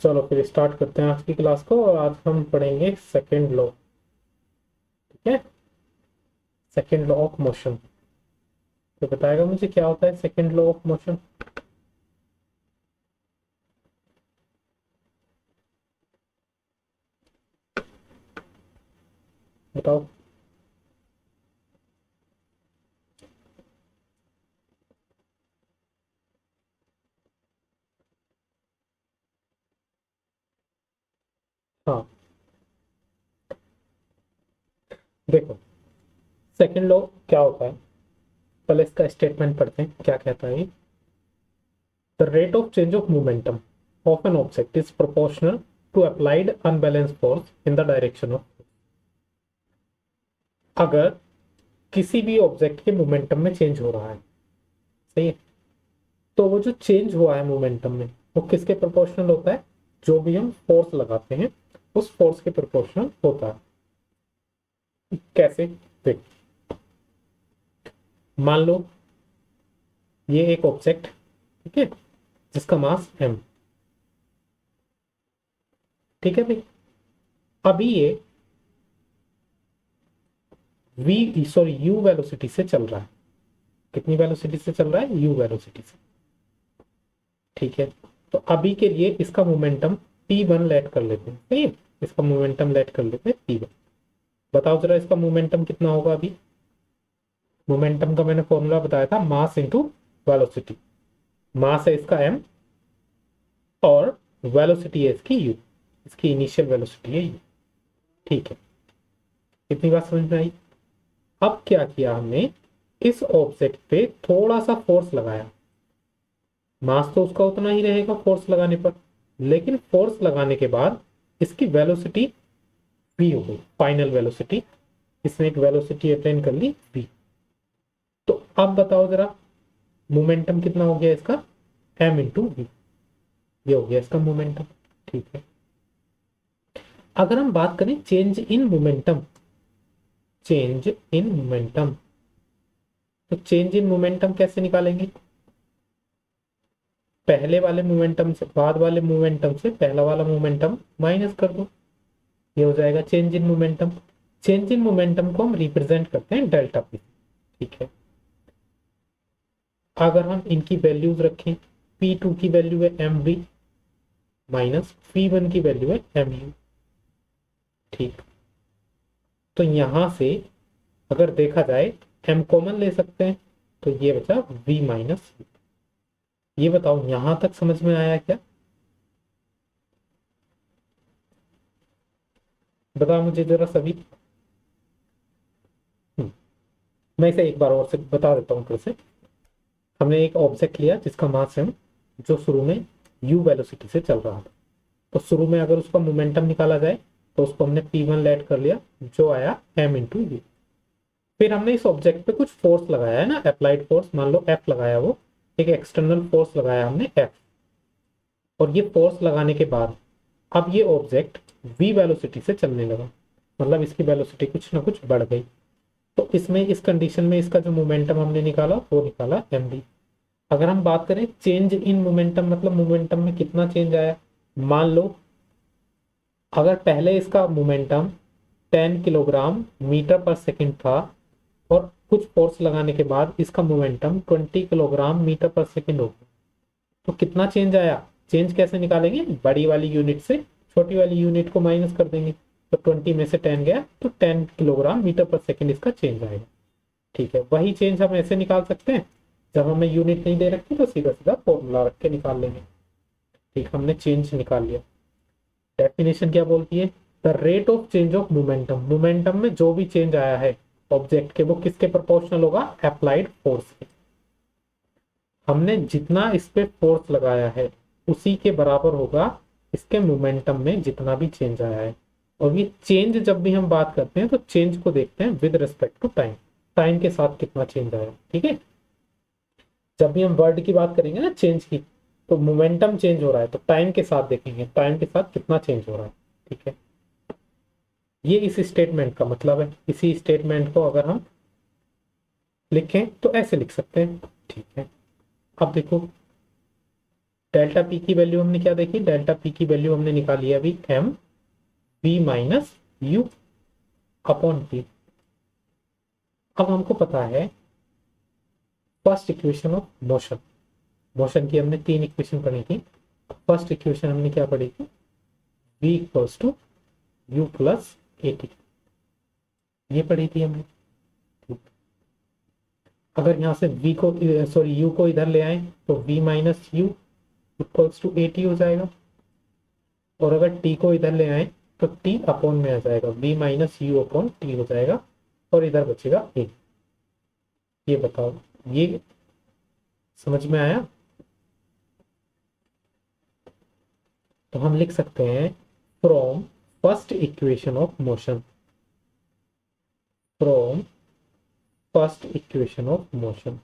चलो फिर स्टार्ट करते हैं आज की क्लास को। और आज हम पढ़ेंगे सेकंड लॉ। ठीक है, सेकंड लॉ ऑफ मोशन। तो बताएगा मुझे क्या होता है सेकंड लॉ ऑफ मोशन। बताओ। हाँ, देखो सेकंड लॉ क्या होता है। पहले इसका स्टेटमेंट पढ़ते हैं, क्या कहता है। The rate of change of momentum of an object is proportional to applied unbalance force in the direction of. अगर किसी भी ऑब्जेक्ट के मोमेंटम में चेंज हो रहा है, सही है, तो वो जो चेंज हुआ है मोमेंटम में वो किसके प्रोपोर्शनल होता है। जो भी हम फोर्स लगाते हैं उस फोर्स के प्रोपोर्शनल होता है। कैसे, देख, मान लो ये एक ऑब्जेक्ट, ठीक है, जिसका मास m, ठीक है भाई। अभी ये v सॉरी u वेलोसिटी से चल रहा है। कितनी वेलोसिटी से चल रहा है, u वेलोसिटी से। ठीक है, तो अभी के लिए इसका मोमेंटम p1 लेट कर लेते हैं, सही है। इसका मोमेंटम लेट कर लेते हैं p1। बताओ जरा इसका मोमेंटम कितना होगा अभी। मोमेंटम का मैंने फॉर्मूला बताया था, मास इंटू वेलोसिटी। मास है इसका m और वेलोसिटी है इसकी u। इसकी इनिशियल वेलोसिटी है u। ठीक है, कितनी बात समझ में आई। अब क्या किया हमने, इस ऑब्जेक्ट पे थोड़ा सा फोर्स लगाया। मास तो उसका उतना ही रहेगा फोर्स लगाने पर, लेकिन फोर्स लगाने के बाद इसकी वेलोसिटी v हो गई, फाइनल वेलोसिटी। इसने एक वेलोसिटी अटेन कर ली v। तो अब बताओ जरा, मोमेंटम कितना हो गया इसका, m इंटू वी। ये हो गया इसका मोमेंटम। ठीक है, अगर हम बात करें change in momentum, change in momentum, तो चेंज इन मोमेंटम कैसे निकालेंगे। पहले वाले मोमेंटम से बाद वाले मोमेंटम से पहला वाला मोमेंटम माइनस कर दो, ये हो जाएगा change in momentum. Change in momentum को हम रिप्रेजेंट करते हैं डेल्टा पी। ठीक है, अगर हम इनकी वैल्यूज रखें, P2 की वैल्यू है mv माइनस P1 की वैल्यू है mu। ठीक, तो यहां से अगर देखा जाए m कॉमन ले सकते हैं, तो ये बचा v माइनस। ये बताओ यहां तक समझ में आया क्या। बताओ मुझे जरा सभी। मैं इसे एक बार और से बता देता हूँ फिर से। हमने एक ऑब्जेक्ट लिया जिसका मास है, जो शुरू में u वेलोसिटी से चल रहा था। तो शुरू में अगर उसका मोमेंटम निकाला जाए तो उसको हमने p1 लेट कर लिया, जो आया m इंटू यू। फिर हमने इस ऑब्जेक्ट पे कुछ फोर्स लगाया है ना, अप्लाइड फोर्स, मान लो F लगाया, वो एक एक्सटर्नल फोर्स लगाया हमने F। और ये फोर्स लगाने के बाद अब ये ऑब्जेक्ट v वेलोसिटी से चलने लगा, मतलब इसकी वेलोसिटी कुछ ना कुछ बढ़ गई। तो इसमें इस कंडीशन में इसका जो मोमेंटम हमने निकाला वो निकाला mv। अगर हम बात करें चेंज इन मोमेंटम, मतलब मोमेंटम में कितना चेंज आया। मान लो अगर पहले इसका momentum 10 kilogram metre per second था, और कुछ फोर्स लगाने के बाद इसका momentum 20 kilogram metre per second हो गया, तो कितना चेंज आया। चेंज कैसे निकालेंगे, बड़ी वाली यूनिट से छोटी वाली यूनिट को माइनस कर देंगे। तो 20 में से 10 गया तो 10 किलोग्राम मीटर पर सेकंड इसका चेंज आएगा। ठीक है, वही चेंज हम ऐसे निकाल सकते हैं, जब हमें यूनिट नहीं दे रखी तो सीधा सीधा फॉर्मूला रख के निकाल लेंगे। ठीक, हमने चेंज निकाल लिया। डेफिनेशन क्या बोलती है, the rate of change of momentum, momentum में जो भी चेंज आया है ऑब्जेक्ट के, वो किसके प्रोपोर्शनल होगा, अप्लाइड फोर्स के। हमने जितना इस पे फोर्स लगाया है उसी के बराबर होगा इसके मोमेंटम में जितना भी चेंज आया है। और ये चेंज जब भी हम बात करते हैं तो चेंज को देखते हैं with respect to time, time के साथ कितना चेंज आया। ठीक है, जब भी हम वर्ड की बात करेंगे ना चेंज की, तो मोमेंटम चेंज हो रहा है तो टाइम के साथ देखेंगे टाइम के साथ कितना चेंज हो रहा है। ठीक है, ये इस स्टेटमेंट का मतलब है। इसी स्टेटमेंट को अगर हम लिखें तो ऐसे लिख सकते हैं। ठीक है, अब देखो डेल्टा पी की वैल्यू हमने क्या देखी, डेल्टा पी की वैल्यू हमने निकाली है अभी M V minus you upon T. अब हमको पता है first equation of motion, motion की हमने 3 इक्वेशन पढ़ी थी। फर्स्ट इक्वेशन हमने क्या पढ़ी थी, v equals to U plus A T, ये पढ़ी थी हमने। अगर यहाँ से v को सॉरी u को इधर ले आए तो v minus U equals to A T हो जाएगा, और अगर t को इधर ले आए तो t अपॉन में आ जाएगा, v minus you upon T हो जाएगा, और इधर बचेगा a। ये बताओ, ये समझ में आया? तो हम लिख सकते हैं from first equation of motion, from first equation of motion,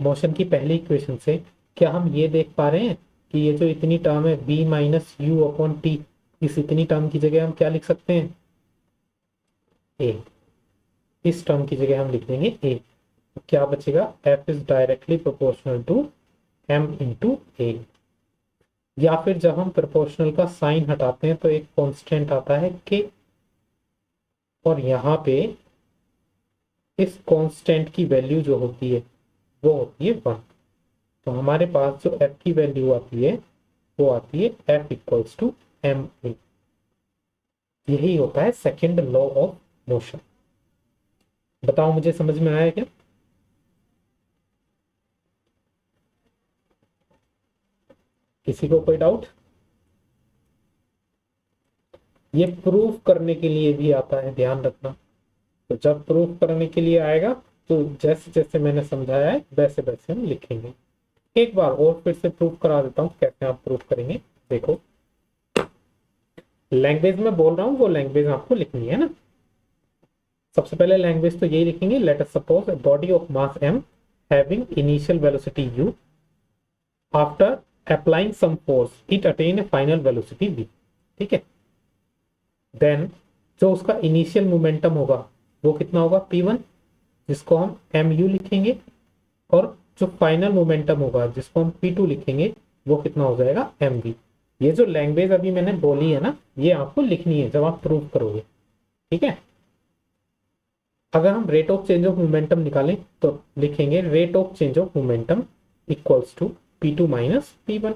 motion की पहली इक्वेशन से क्या हम ये देख पा रहे हैं कि ये जो इतनी टर्म है v minus you upon T, इस इतनी टर्म की जगह हम क्या लिख सकते हैं, a। इस टर्म की जगह हम लिख देंगे a, तो क्या बचेगा, f is directly proportional to m into a। या फिर जब हम प्रोपोर्शनल का साइन हटाते हैं तो एक कांस्टेंट आता है k, और यहाँ पे इस कांस्टेंट की वैल्यू जो होती है वो होती है 1। तो हमारे पास जो f की वैल्यू आती है वो आती है f equals to M A. यही होता है सेकंड लॉ ऑफ मोशन। बताओ मुझे समझ में आया क्या? किसी को कोई डाउट? ये प्रूफ करने के लिए भी आता है, ध्यान रखना। तो जब प्रूफ करने के लिए आएगा तो जैसे जैसे मैंने समझाया है वैसे वैसे हम लिखेंगे। एक बार और फिर से प्रूफ करा देता हूँ कैसे आप प्रूफ करेंगे। देखो, लैंग्वेज में बोल रहा हूँ वो लैंग्वेज आपको लिखनी है ना। सबसे पहले लैंग्वेज तो यही लिखेंगे, let us suppose a body of mass m having initial velocity u, after applying some force it attain a final velocity v। ठीक है, देन जो उसका इनिशियल मोमेंटम होगा वो कितना होगा p1, जिसको हम mu लिखेंगे, और जो फाइनल मोमेंटम होगा जिसको हम p2 लिखेंगे वो कितना हो जाएगा mv। ये जो लैंग्वेज अभी मैंने बोली है ना, ये आपको लिखनी है जब आप प्रूफ करोगे। ठीक है, अगर हम rate of change of momentum निकालें तो लिखेंगे rate of change of momentum equals to p2 minus p1।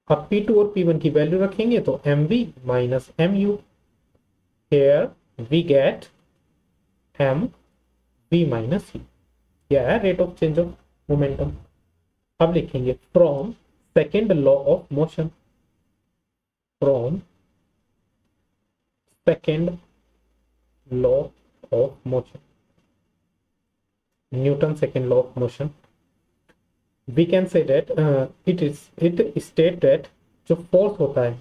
अब p2 और p1 की वैल्यू रखेंगे तो mv minus mu, here we get mv minus u। यह है rate of change of momentum. अब लिखेंगे from second law of motion, from second law of motion, Newton second law of motion, we can say that it state that जो force होता है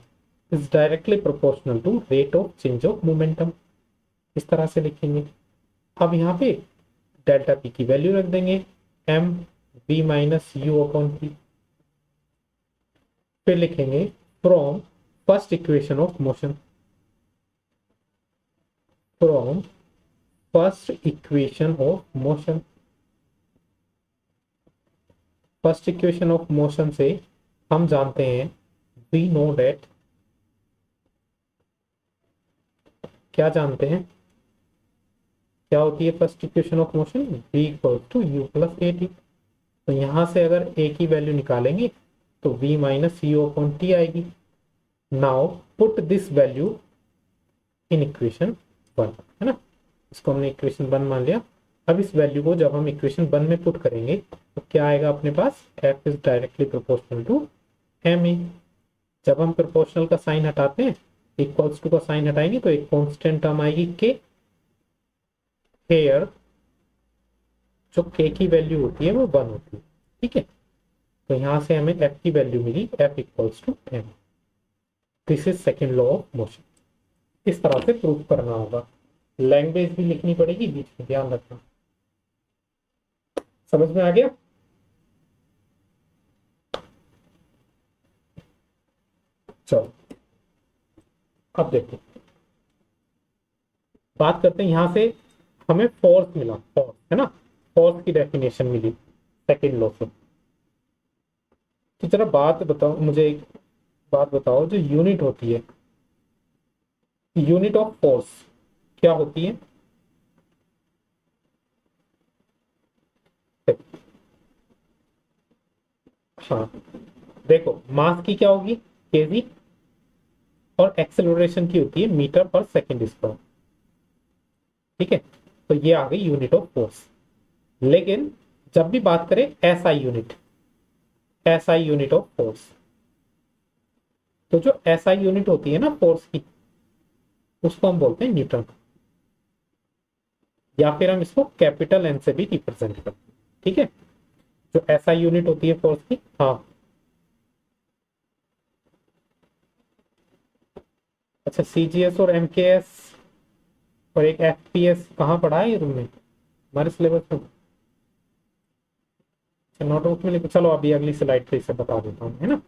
is directly proportional to rate of change of momentum। इस तरह से लिखेंगे। अब यहाँ पे डेल्टा पी की वैल्यू रख देंगे M V minus you upon P. फिर लिखेंगे from first equation of motion, from first equation of motion, first equation of motion से हम जानते हैं वी नो डेट, क्या जानते हैं, क्या होती है first equation of motion, v equal to U plus A T. तो यहां से अगर a की वैल्यू निकालेंगे तो v minus you upon t आएगी। Now put this value in equation 1, है ना, इसको हमने इक्वेशन 1 मान लिया। अब इस वैल्यू को जब हम इक्वेशन 1 में पुट करेंगे तो क्या आएगा अपने पास, f is directly proportional to M A. जब हम प्रोपोर्शनल का साइन हटाते हैं, इक्वल्स टू का साइन हटाएंगे तो एक कांस्टेंट टर्म आएगी k। हेयर जो k की वैल्यू होती है वो 1 होती है। ठीक है, तो यहां से हमें f की वैल्यू मिली f equals to m। This is second law of motion. इस तरह से प्रूफ करना होगा। लैंग्वेज भी लिखनी पड़ेगी बीच में, ध्यान रखना। समझ में आ गया? चलो अब देखो, बात करते हैं यहां से हमें फोर्स मिला, फोर्स है ना, फोर्स की डेफिनेशन मिली सेकंड लॉ से। तो जरा बात बताओ मुझे, एक बात बताओ, जो यूनिट होती है, यूनिट ऑफ फोर्स क्या होती है? हाँ, देखो मास की क्या होगी, केजी, और एक्सेलरेशन की होती है मीटर पर सेकंड स्क्वायर। ठीक है, तो ये आ गई यूनिट ऑफ फोर्स। लेकिन जब भी बात करें SI unit, SI unit of force, तो जो एसआई यूनिट होती है ना फोर्स की, उसको हम बोलते हैं न्यूटन, या फिर हम इसको कैपिटल एन से भी रिप्रेजेंट करते हैं। ठीक है, जो एसआई यूनिट होती है फोर्स की। हाँ, अच्छा, सीजीएस और एमकेएस और एक एफपीएस कहाँ पढ़ा है ये तुमने हमारे सिलेबस में? नोटबुक में लिखो, चलो अभी अगली स्लाइड पे इसे बता देता हूँ, है ना।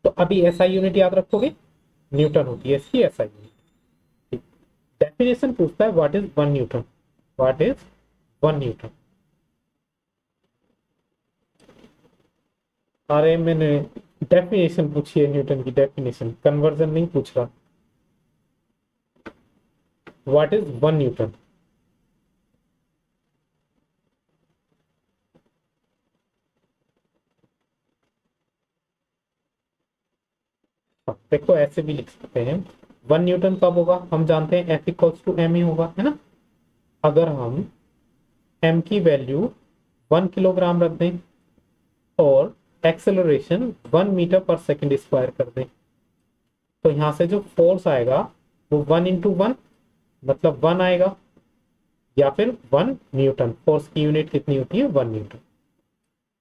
तो अभी एसआई यूनिट याद रखोगे, न्यूटन होती है इसकी एसआई यूनिट। डेफिनेशन पूछता है what is 1 Newton, what is 1 Newton. अरे मैंने डेफिनेशन पूछी है, न्यूटन की डेफिनेशन, कन्वर्जन नहीं पूछ रहा। What is 1 Newton? देखो ऐसे भी लिख सकते हैं, 1 न्यूटन कब होगा, हम जानते हैं एफ इक्वल्स टू एम ही होगा, है ना। अगर हम एम की वैल्यू 1 किलोग्राम रख दें और acceleration 1 meter per second square कर दें, तो यहां से जो फोर्स आएगा वो 1 इंटू 1, मतलब 1 आएगा, या फिर 1 न्यूटन। फोर्स की यूनिट कितनी होती है, 1 न्यूटन।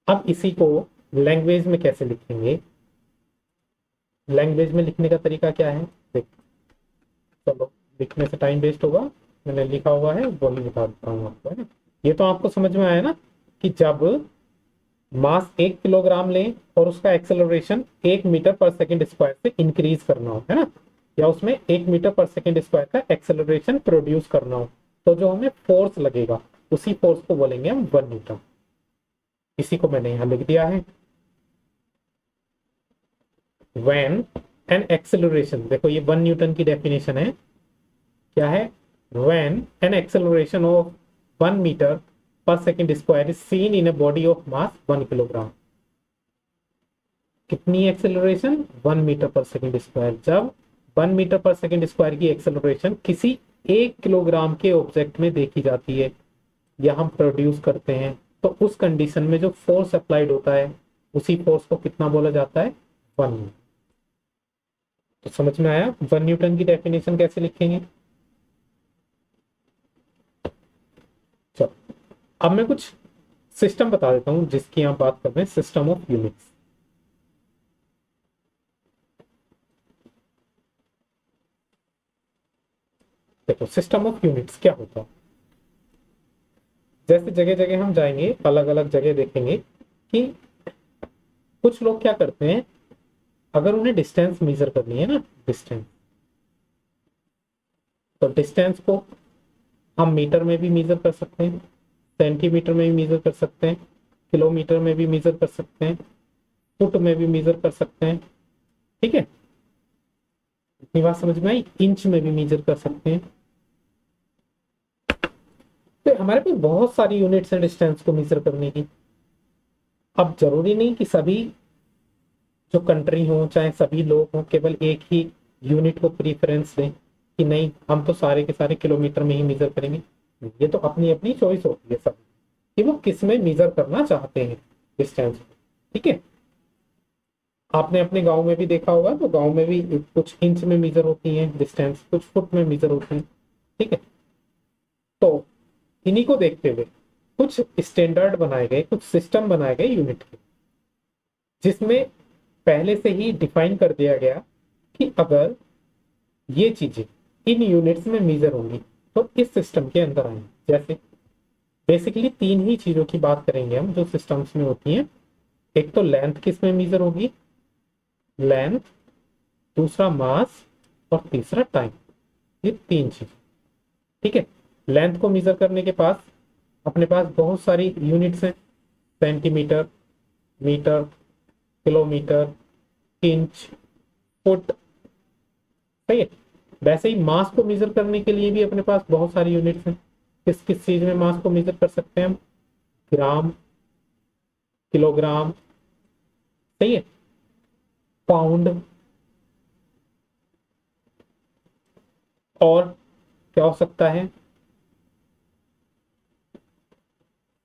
अब इसी को लैंग्वेज में कैसे लिखेंगे, लैंग्वेज में लिखने का तरीका क्या है, देख, चलो लिखने से टाइम वेस्ट होगा, मैंने लिखा हुआ है वही बता देता हूँ आपको, है ना। ये तो आपको समझ में आया ना, कि जब मास 1 किलोग्राम लें और उसका acceleration 1 meter per second square से इंक्रीज करना हो, है ना, या उसमें 1 मीटर पर सेकंड स्क्वायर का एक्सेलरेशन प्रोड्यूस करना हो, तो जो हमें फोर्स लगेगा उसी फोर्स को बोलेंगे हम 1 न्यूटन। इसी को मैंने यहां लिख दिया है। व्हेन एन एक्सेलरेशन, देखो ये 1 न्यूटन की डेफिनेशन है, क्या है, when an acceleration of 1 meter per second square is seen in a body of mass 1 kilogram. कितनी acceleration, 1 meter per second square. जब 1 मीटर पर सेकंड स्क्वायर की एक्सेलरेशन किसी 1 किलोग्राम के ऑब्जेक्ट में देखी जाती है या हम प्रोड्यूस करते हैं, तो उस कंडीशन में जो फोर्स अप्लाइड होता है उसी फोर्स को कितना बोला जाता है, 1। तो समझ में आया 1 न्यूटन की डेफिनेशन कैसे लिखेंगे। चलो, अब मैं कुछ सिस्टम बता देता हूं जिसकी आप बात कर रहे हैं, सिस्टम ऑफ यूनिट्स। देखो सिस्टम ऑफ यूनिट्स क्या होता है, जैसे जगह जगह हम जाएंगे, अलग अलग जगह देखेंगे कि कुछ लोग क्या करते हैं, अगर उन्हें डिस्टेंस मेजर करनी है ना, डिस्टेंस, तो डिस्टेंस को हम मीटर में भी मेजर कर सकते हैं, सेंटीमीटर में भी मेजर कर सकते हैं, किलोमीटर में भी मेजर कर सकते हैं, फुट में भी मेजर कर सकते हैं। ठीक है, इतनी बात समझ में आई, इंच में भी मेजर कर सकते हैं। तो हमारे पास बहुत सारी यूनिट्स हैं डिस्टेंस को मेजर करने की। अब जरूरी नहीं कि सभी जो कंट्री हो चाहे सभी लोग हों केवल एक ही यूनिट को प्रीफरेंस दें, कि नहीं हम तो सारे के सारे किलोमीटर में ही मेजर करेंगे। ये तो अपनी अपनी चॉइस होती है सब, कि वो किस में मेजर करना चाहते हैं डिस्टेंस। ठीक है, आपने अपने गांव में भी देखा होगा, तो गांव में भी कुछ इंच में मेजर होती है डिस्टेंस, कुछ फुट में मेजर होती है। ठीक है, तो इन्हीं को देखते हुए कुछ स्टैंडर्ड बनाए गए, कुछ सिस्टम बनाए गए यूनिट के, जिसमें पहले से ही डिफाइन कर दिया गया कि अगर ये चीजें इन यूनिट्स में मेजर होंगी तो इस सिस्टम के अंदर आएंगे। जैसे बेसिकली 3 ही चीजों की बात करेंगे हम जो सिस्टम्स में होती हैं। एक तो लेंथ किस में मेजर होगी, लेंथ, दूसरा मास, और तीसरा टाइम। ये 3 चीज। ठीक है, लेंथ को मेजर करने के पास अपने पास बहुत सारी यूनिट्स हैं, centimetre, metre, kilometre, inch, foot, सही है। वैसे ही मास को मेजर करने के लिए भी अपने पास बहुत सारी यूनिट्स हैं। किस किस चीज में मास को मेजर कर सकते हैं हम? ग्राम, किलोग्राम, सही है, पाउंड, और क्या हो सकता है?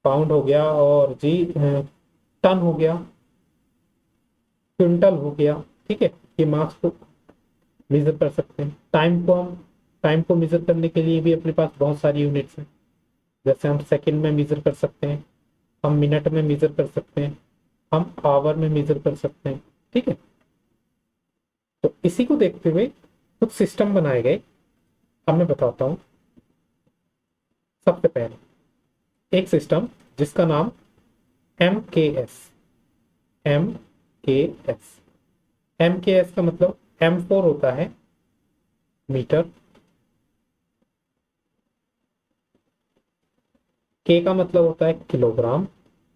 पाउंड हो गया, और जी टन हो गया, क्विंटल हो गया। ठीक है, ये मास को मेजर कर सकते हैं। टाइम को मेजर करने के लिए भी अपने पास बहुत सारी यूनिट्स हैं। जैसे हम सेकंड में मेजर कर सकते हैं, हम मिनट में मेजर कर सकते हैं, हम आवर में मेजर कर सकते हैं। ठीक है, तो इसी को देखते हुए कुछ सिस्टम बनाए गए। अब मैं बताता हूँ। सबसे पहले एक सिस्टम जिसका नाम MKS, MKS, MKS का मतलब M4 होता है मीटर, K का मतलब होता है किलोग्राम,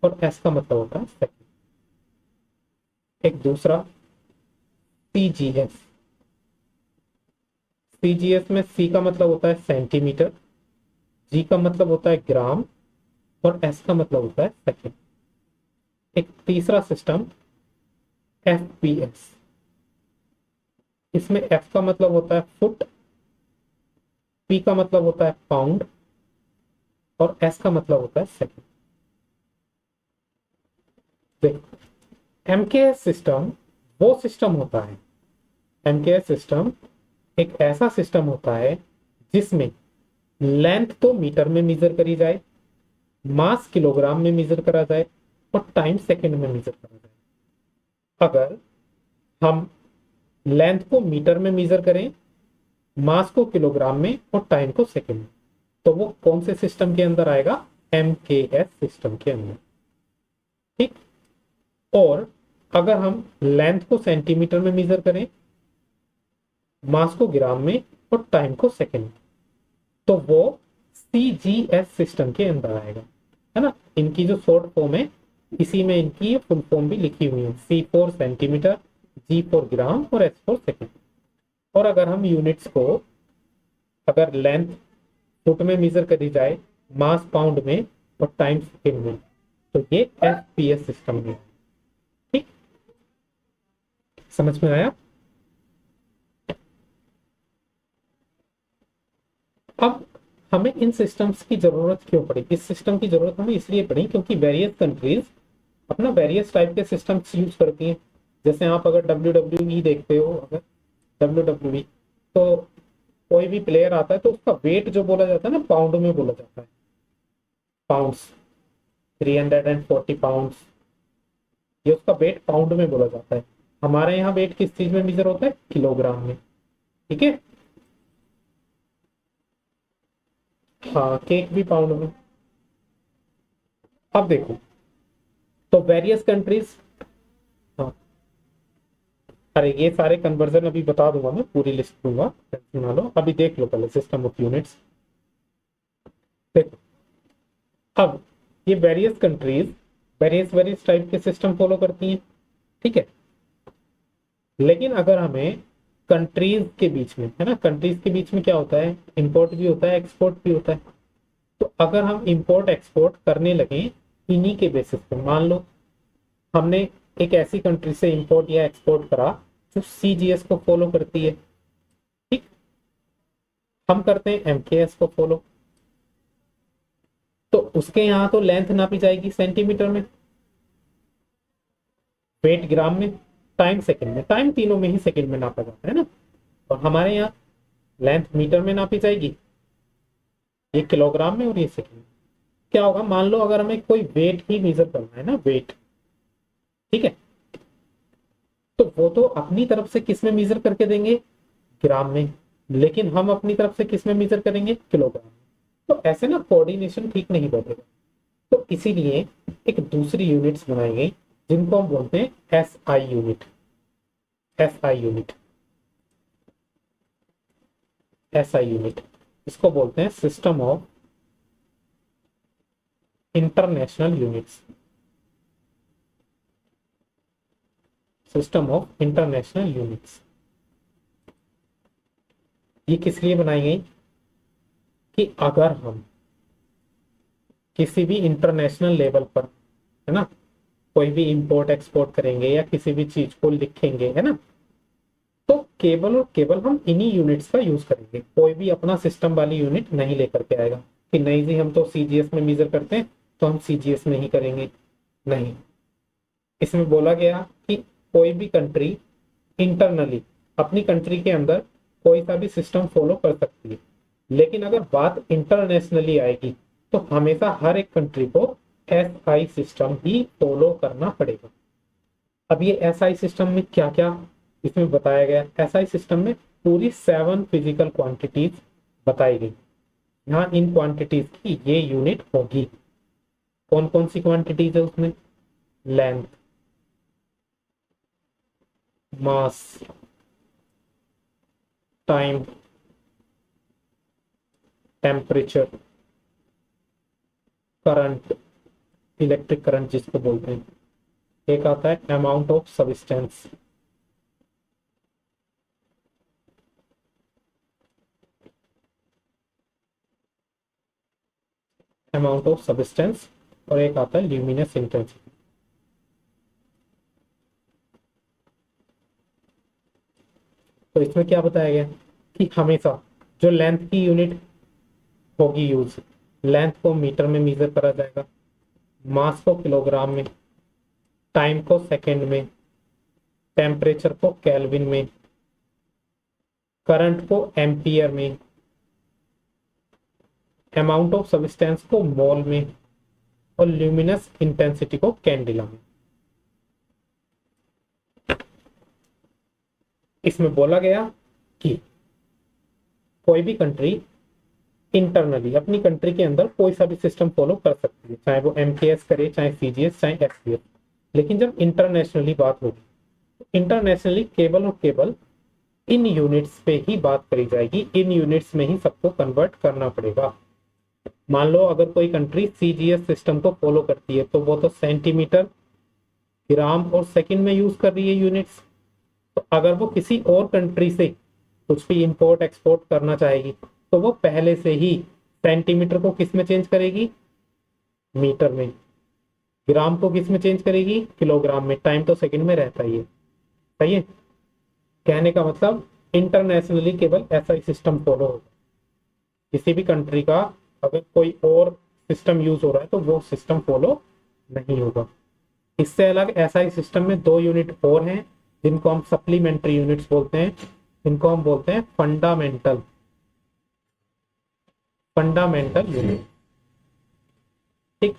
और S का मतलब होता है सेकंड। एक दूसरा CGS, CGS में C का मतलब होता है सेंटीमीटर, G का मतलब होता है ग्राम, और S का मतलब होता है सेकंड। एक तीसरा सिस्टम FPS, इसमें F का मतलब होता है फुट, P का मतलब होता है पाउंड, और S का मतलब होता है सेकंड। देखो, MKS सिस्टम वो सिस्टम होता है, MKS सिस्टम एक ऐसा सिस्टम होता है जिसमें लेंथ तो मीटर में मेजर करी जाए, मास किलोग्राम में मेजर करा जाए, और टाइम सेकंड में मेजर करा जाए। अगर हम लेंथ को मीटर में मेजर करें, मास को किलोग्राम में, और टाइम को सेकंड में, तो वो कौन से सिस्टम के अंदर आएगा? MKS सिस्टम के अंदर। ठीक। और अगर हम लेंथ को सेंटीमीटर में मेजर करें, मास को ग्राम में, और टाइम को सेकंड में, तो वो CGS सिस्टम के अंदर आएगा, है ना। इनकी जो शॉर्ट फॉर्म है, इसी में इनकी फुल फॉर्म भी लिखी हुई है, C for centimeter, G for gram, और S फॉर सेकंड। और अगर हम यूनिट्स को, अगर लेंथ फुट में मेजर करी जाए, मास पाउंड में, और टाइम सेकंड में, तो ये FPS सिस्टम में। ठीक, समझ में आया? अब हमें इन सिस्टम्स की जरूरत क्यों पड़ी? इस सिस्टम की जरूरत हमें इसलिए पड़ी क्योंकि वेरियस कंट्रीज अपना वेरियस टाइप के सिस्टम्स यूज करती हैं। जैसे आप अगर WWE देखते हो, अगर WWE, तो कोई भी प्लेयर आता है तो उसका वेट जो बोला जाता है ना, पाउंड में बोला जाता है। पाउंड्स, 340 पाउंड्स, ये उसका वेट पाउंड में बोला जाता है। हमारे यहाँ वेट किस चीज में मेजर होता है? किलोग्राम में। ठीक है, हाँ, केक भी पाउंड में। अब देखो, तो वेरियस कंट्रीज, हाँ, अरे ये सारे कन्वर्जन अभी बता दूंगा, मैं पूरी लिस्ट दूंगा, टेंशन ना लो। अभी देख लो पहले सिस्टम ऑफ यूनिट्स। देखो, अब ये various countries various various type के सिस्टम फॉलो करती हैं। ठीक है, लेकिन अगर हमें कंट्रीज के बीच में, है ना, कंट्रीज के बीच में क्या होता है? इंपोर्ट भी होता है, एक्सपोर्ट भी होता है। तो अगर हम इंपोर्ट एक्सपोर्ट करने लगे इन्हीं के बेसिस पे, मान लो हमने एक ऐसी कंट्री से इंपोर्ट या एक्सपोर्ट करा जो CGS को फॉलो करती है। ठीक, हम करते हैं MKS को फॉलो, तो उसके यहाँ तो लेंथ नापी जाएगी सेंटीमीटर में, वेट ग्राम में, टाइम सेकंड में। टाइम तीनों में ही सेकंड में नापा जाता है ना। और हमारे यहाँ लेंथ मीटर में नापी जाएगी, ये किलोग्राम में, और ये सेकंड में। क्या होगा? मान लो अगर हमें कोई वेट ही मेजर करना है ना, वेट, ठीक है, तो वो तो अपनी तरफ से किस में मेजर करके देंगे? ग्राम में। लेकिन हम अपनी तरफ से किस में मेजर करेंगे? किलोग्राम। तो ऐसे ना कोऑर्डिनेशन ठीक नहीं बैठेगा। तो इसीलिए एक दूसरी यूनिट्स बनाई गई जिनको हम बोलते हैं SI unit. SI unit, SI unit, इसको बोलते हैं system of international units, system of international units. ये किस लिए बनाई गई कि अगर हम किसी भी इंटरनेशनल लेवल पर, है ना, कोई भी इंपोर्ट एक्सपोर्ट करेंगे या किसी भी चीज को लिखेंगे, है ना, तो केवल और केवल हम इन्हीं यूनिट्स का यूज करेंगे। कोई भी अपना सिस्टम वाली यूनिट नहीं लेकर के आएगा कि नहीं जी हम तो सीजीएस में मेजर करते हैं तो हम सीजीएस में ही करेंगे। नहीं, इसमें बोला गया कि कोई भी कंट्री इंटरनली अपनी कंट्री के अंदर कोई सा भी सिस्टम फॉलो कर सकती है, लेकिन अगर बात इंटरनेशनली आएगी तो हमेशा हर एक कंट्री को एसआई सिस्टम ही फॉलो करना पड़ेगा। अब ये एसआई सिस्टम में क्या क्या इसमें बताया गया, एसआई सिस्टम में पूरी 7 फिजिकल क्वांटिटीज बताई गई। यहाँ इन क्वांटिटीज की ये यूनिट होगी। कौन कौन सी क्वांटिटीज है उसमें? Length, mass, time, temperature, current, electric current जिसको बोलते हैं, एक आता है amount of substance, amount of substance, और एक आता है ल्यूमिनस इंटेंसिटी। तो इसमें क्या बताया गया कि हमेशा जो लेंथ की यूनिट होगी यूज, लेंथ को मीटर में मेजर करा जाएगा, मास को किलोग्राम में, टाइम को सेकंड में, टेम्परेचर को केल्विन में, करंट को एम्पियर में, अमाउंट ऑफ सब्सटेंस को मोल में, और ल्यूमिनस इंटेंसिटी को कैंडिला में। इसमें बोला गया कि कोई भी कंट्री इंटरनली अपनी कंट्री के अंदर कोई सा भी सिस्टम फॉलो कर सकती है, चाहे वो एमकेएस करे, चाहे सीजीएस, चाहे एसपीएस। लेकिन जब इंटरनेशनली बात होगी तो इंटरनेशनली केवल और केवल इन यूनिट्स पे ही बात करी जाएगी, इन यूनिट्स में ही सबको कन्वर्ट करना पड़ेगा। मान लो अगर कोई कंट्री सीजीएस सिस्टम को फॉलो करती है तो वो तो सेंटीमीटर, ग्राम और सेकंड में यूज कर रही है यूनिट्स। तो अगर वो किसी और कंट्री से कुछ भी इंपोर्ट एक्सपोर्ट करना चाहेगी तो वो पहले से ही सेंटीमीटर को किस में चेंज करेगी? मीटर में। ग्राम को किस में चेंज करेगी? किलोग्राम में। टाइम तो सेकंड में रहता ही है। सही है? कहने का मतलब इंटरनेशनली केवल ऐसा ही सिस्टम फॉलो होगा। किसी भी कंट्री का अगर कोई और सिस्टम यूज हो रहा है तो वो सिस्टम फॉलो नहीं होगा। इससे अलग ऐसा ही सिस्टम में 2 यूनिट और हैं जिनको हम सप्लीमेंट्री यूनिट्स बोलते हैं, जिनको हम बोलते हैं फंडामेंटल यूनिट। ठीक,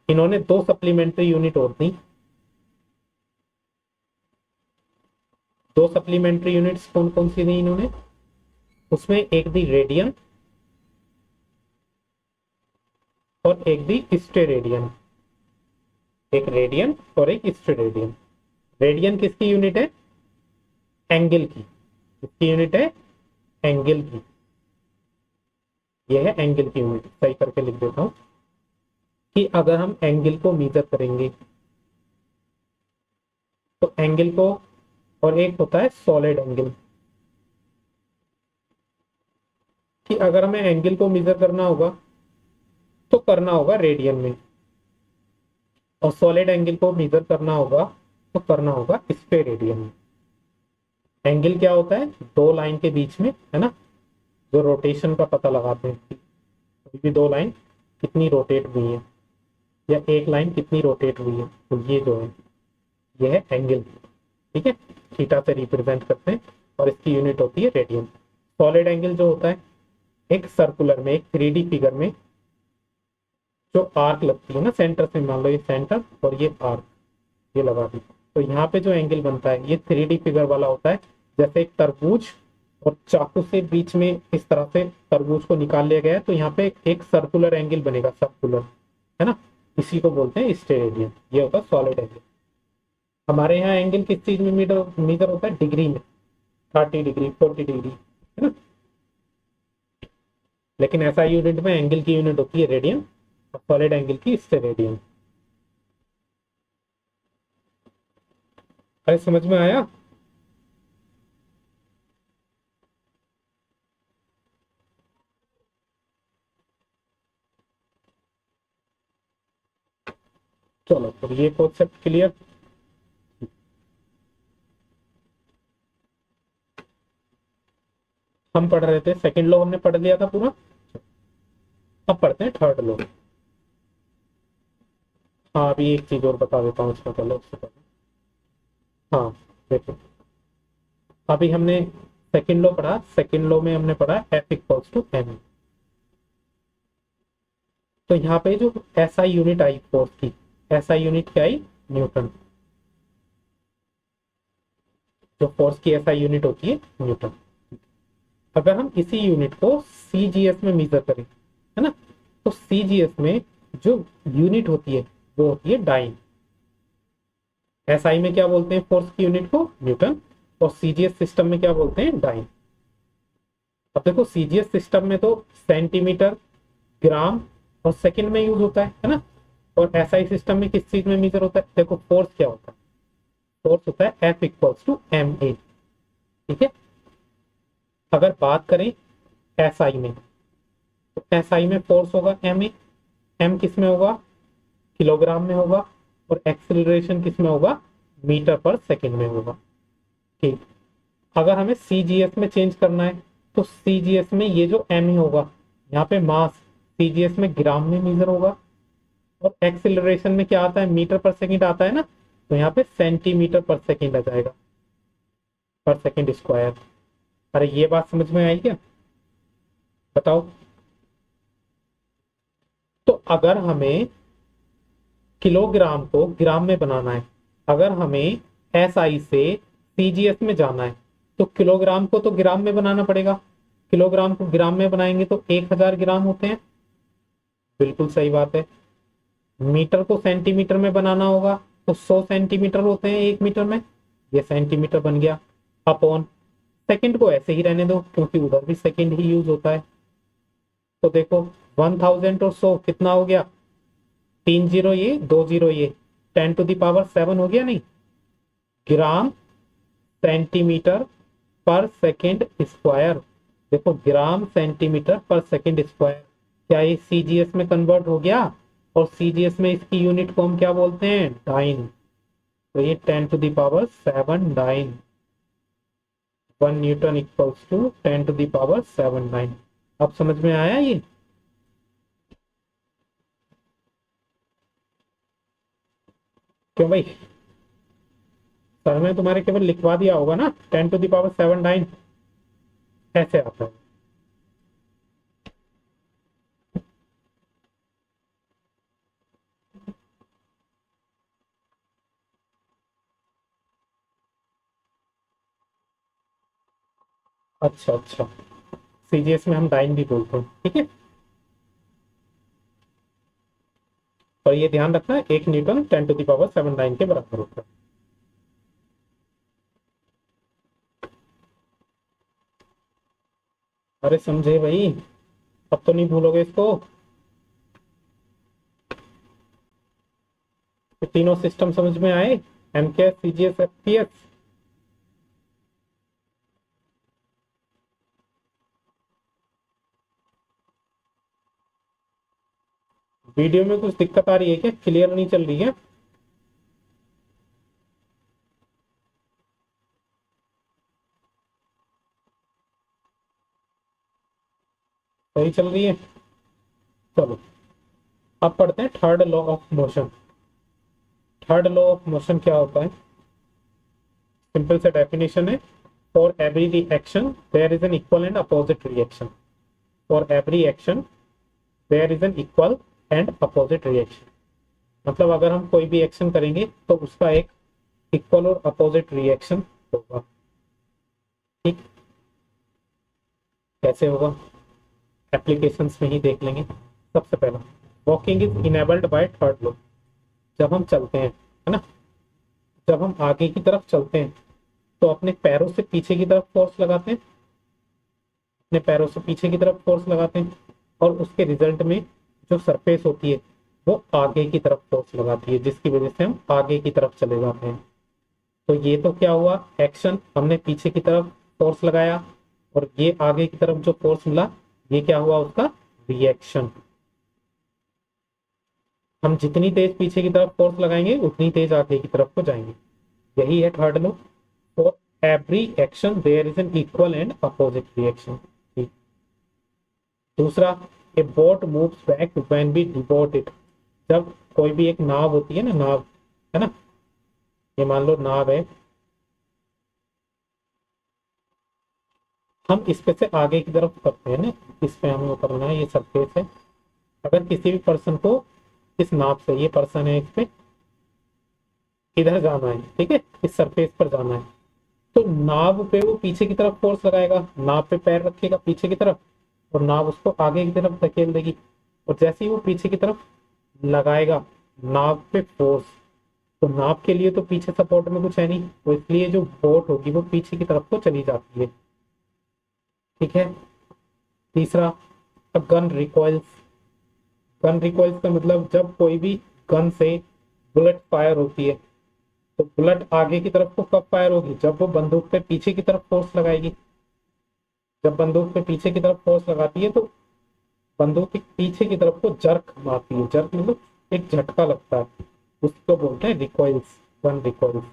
इन्होंने 2 सप्लीमेंट्री यूनिट और दी। 2 सप्लीमेंट्री यूनिट्स कौन कौन सी दी इन्होंने? उसमें एक दी रेडियन और एक दी स्टेरेडियन। एक रेडियन और एक स्टेरेडियन। रेडियन किसकी यूनिट है? एंगल की। किसकी यूनिट है? एंगल की। यह है एंगल की यूनिट। सही करके लिख देता हूं कि अगर हम एंगल को मेजर करेंगे तो एंगल को, और एक होता है सॉलिड एंगल, कि अगर हमें एंगल को मेजर करना होगा तो करना होगा रेडियन में, और सॉलिड एंगल को मेजर करना होगा तो करना होगा स्टेरेडियन में। एंगल क्या होता है? 2 लाइन के बीच में, है ना, जो रोटेशन का पता लगाते हैं, कोई भी 2 लाइन कितनी रोटेट हुई है या एक लाइन कितनी रोटेट हुई है, तो ये जो है ये है एंगल। ठीक है, थीटा से रिप्रेजेंट करते हैं और इसकी यूनिट होती है रेडियन। सॉलिड एंगल जो होता है एक सर्कुलर में, एक 3D फिगर में जो आर्क लगती है ना सेंटर से, मान लो ये सेंटर और ये आर्क, ये लगा दी, तो यहाँ पे जो एंगल बनता है ये 3D फिगर वाला होता है। जैसे एक तरबूज और चाकू से बीच में इस तरह से तरबूज को निकाल लिया गया है तो यहाँ पे एक सर्कुलर एंगल बनेगा, सर्कुलर, है ना, इसी को बोलते हैं स्टेरेडियन। ये होता है सॉलिड एंगल। हमारे यहाँ एंगल किस चीज में मीटर होता है? डिग्री में, 30 डिग्री, 40 डिग्री, है ना। लेकिन ऐसा यूनिट में एंगल की यूनिट होती है रेडियन, सॉलिड एंगल की स्टेरेडियन। अरे समझ में आया? चलो तो ये कॉन्सेप्ट क्लियर। हम पढ़ रहे थे सेकंड लॉ, हमने पढ़ लिया था पूरा। अब पढ़ते हैं थर्ड लॉ। हाँ अभी एक चीज और बता देता हूँ इसमें पहले, उससे पहले। हाँ देखो, अभी हमने सेकंड लॉ पढ़ा, सेकंड लॉ में हमने पढ़ा एफ इक्वल्स टू एम। तो यहाँ पे जो एसआई यूनिट आई फोर्स की, एसआई यूनिट क्या आई? न्यूटन। जो फोर्स की एसआई यूनिट होती है न्यूटन। अगर हम इसी यूनिट को सीजीएस में मेजर करें, है ना, तो सीजीएस में जो यूनिट होती है वो होती है डाइन। एसआई में क्या बोलते हैं फोर्स की यूनिट को? न्यूटन। और सीजीएस सिस्टम में क्या बोलते हैं? डाइन। अब देखो सीजीएस सिस्टम में तो सेंटीमीटर, ग्राम और सेकंड में यूज होता है ना। और एसआई सिस्टम में किस चीज में मेजर होता है? देखो फोर्स क्या होता है? फोर्स होता है F equals to M A. ठीक है। अगर बात करें एसआई में, तो एसआई में फोर्स होगा एम ए। एम किस में होगा? किलोग्राम में होगा। और एक्सेलरेशन किस में होगा? मीटर पर सेकंड में होगा। ठीक। अगर हमें सीजीएस में चेंज करना है, तो सीजीएस में ये जो एम होगा, यहाँ पे मास सीजीएस में ग्राम में मेजर होगा। और एक्सेलरेशन में क्या आता है? मीटर पर सेकंड आता है ना, तो यहाँ पे सेंटीमीटर पर सेकंड आ जाएगा, पर सेकंड स्क्वायर। अरे ये बात समझ में आई क्या? बताओ। तो अगर हमें किलोग्राम को ग्राम में बनाना है, अगर हमें एसआई से सीजीएस में जाना है, तो किलोग्राम को तो ग्राम में बनाना पड़ेगा। किलोग्राम को ग्राम में बनाएंगे तो 1000 ग्राम होते हैं। बिल्कुल सही बात है। मीटर को सेंटीमीटर में बनाना होगा, तो 100 सेंटीमीटर होते हैं 1 मीटर में। ये सेंटीमीटर बन गया। अपॉन सेकंड को ऐसे ही रहने दो, क्योंकि उधर भी सेकंड ही यूज होता है। तो देखो 1000 और 100 कितना हो गया? 3 जीरो ये, 2 जीरो ये, 10⁻⁷ हो गया नहीं? ग्राम सेंटीमीटर पर सेकंड स्क्वायर। देखो ग्राम सेंटीमीटर पर सेकंड स्क्वायर, क्या ये सीजीएस में कन्वर्ट हो गया? और सीजीएस में इसकी यूनिट को हम क्या बोलते हैं? डाइन। तो ये 10⁻⁷ dyne. 1 newton equals to 10⁻⁷ dyne. अब समझ में आया ये? क्यों भाई, सर ने तुम्हारे केवल लिखवा दिया होगा ना 10⁻⁷ डाइन, ऐसे आता है। अच्छा अच्छा, सीजीएस में हम डाइन भी बोलते हैं, ठीक है। और ये ध्यान रखना है 1 न्यूटन 10⁻⁷ डाइन के बराबर होता है। अरे समझे भाई, अब तो नहीं भूलोगे इसको। ये तीनों सिस्टम समझ में आए? MKS, CGS, FPS. वीडियो में कुछ दिक्कत आ रही है क्या? क्लियर नहीं चल रही है? सही चल रही है? चलो अब पढ़ते हैं third law of motion. Third law of motion क्या होता है? सिंपल सा डेफिनेशन है, for every reaction there is an equal and opposite reaction. For every action there is an equal and opposite reaction. मतलब अगर हम कोई भी एक्शन करेंगे तो उसका एक इक्वल और अपोजिट रिएक्शन होगा। ठीक। कैसे होगा? एप्लीकेशंस में ही देख लेंगे। सबसे पहला, walking is enabled by third law. जब हम चलते हैं, है ना, जब हम आगे की तरफ चलते हैं, तो अपने पैरों से पीछे की तरफ फोर्स लगाते हैं, अपने पैरों से पीछे की तरफ फोर्स लगाते हैं, और उसके रिजल्ट में जो सरफेस होती है वो आगे की तरफ फोर्स लगाती है, जिसकी वजह से हम आगे की तरफ चले जाते हैं। तो ये तो क्या हुआ, एक्शन, हमने पीछे की तरफ फोर्स लगाया, और ये आगे की तरफ जो फोर्स मिला, ये क्या हुआ, उसका रिएक्शन। हम जितनी तेज पीछे की तरफ फोर्स लगाएंगे उतनी तेज आगे की तरफ को जाएंगे। यही है third law. For every action there is an equal and opposite reaction. दूसरा, a boat moves back when we deboard it. जब कोई भी एक नाव होती है ना, नाव है ना, ये मान लो नाव है, हम इस पे से आगे की तरफ करते हैं ना, इस पे हमें उतरना है, ये सरफेस है। अगर किसी भी पर्सन को इस नाव से, ये पर्सन है, इस पे इधर जाना है, ठीक है, इस सरफेस पर जाना है, तो नाव पे वो पीछे की तरफ फोर्स लगाएगा, नाव पे पैर रखेगा पीछे की तरफ, और नाव उसको आगे की तरफ धकेल देगी। और जैसे ही वो पीछे की तरफ लगाएगा नाव पे फोर्स, तो नाव के लिए तो पीछे सपोर्ट में कुछ है नहीं, तो इसलिए जो बोट होगी वो पीछे की तरफ को चली जाती है। ठीक है। तीसरा, गन रिकॉइल्स। गन रिकॉइल्स का मतलब जब कोई भी गन से बुलेट फायर होती है, तो बुलेट आगे की तरफ को कब फायर होगी, जब वो बंदूक पे पीछे की तरफ फोर्स लगाएगी। जब बंदूक पे पीछे की तरफ फोर्स लगाती है तो बंदूक के पीछे की तरफ को जर्क मारती है। जर्क मतलब एक झटका लगता है, उसको बोलते हैं रिकॉइल्स, गन रिकॉइल्स।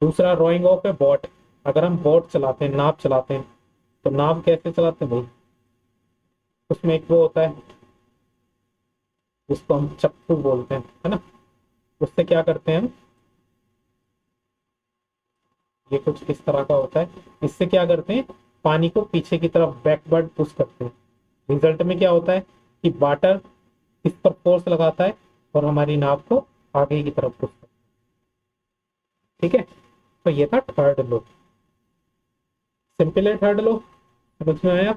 दूसरा, रोइंग ऑफ ए बोट। अगर हम बोट चलाते हैं, नाव चलाते हैं, तो नाव कैसे चलाते हैं भाई, उसमें एक वो होता है जिसको हम चप्पू बोलते हैं, है ना, उससे क्या करते हैं हम, ये कुछ इस तरह का होता है, इससे क्या करते हैं, पानी को पीछे की तरफ बैकवर्ड पुश करते हैं। रिजल्ट में क्या होता है कि वाटर इस पर फोर्स लगाता है और हमारी नाव को आगे की तरफ पुश करता है। ठीक है, तो ये था थर्ड लो। सिंपल है थर्ड लो, समझ में आया?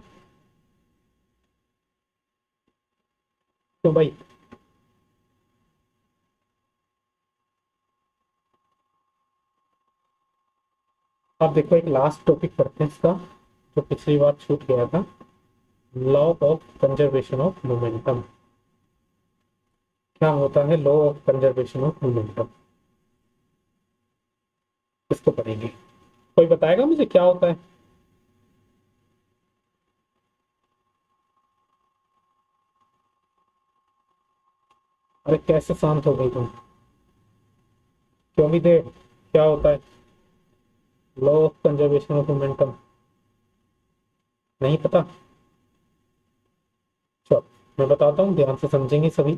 तो भाई अब देखो, एक लास्ट टॉपिक पढ़ते हैं इसका, जो पिछली बार छूट गया था, law of conservation of momentum. क्या होता है law of conservation of momentum, इसको पढ़ेंगे। कोई बताएगा मुझे क्या होता है? अरे कैसे शांत हो गई तुम, क्यों भी दे, क्या होता है law of conservation of momentum? नहीं पता? चलो मैं बताता हूँ, ध्यान से समझेंगे सभी।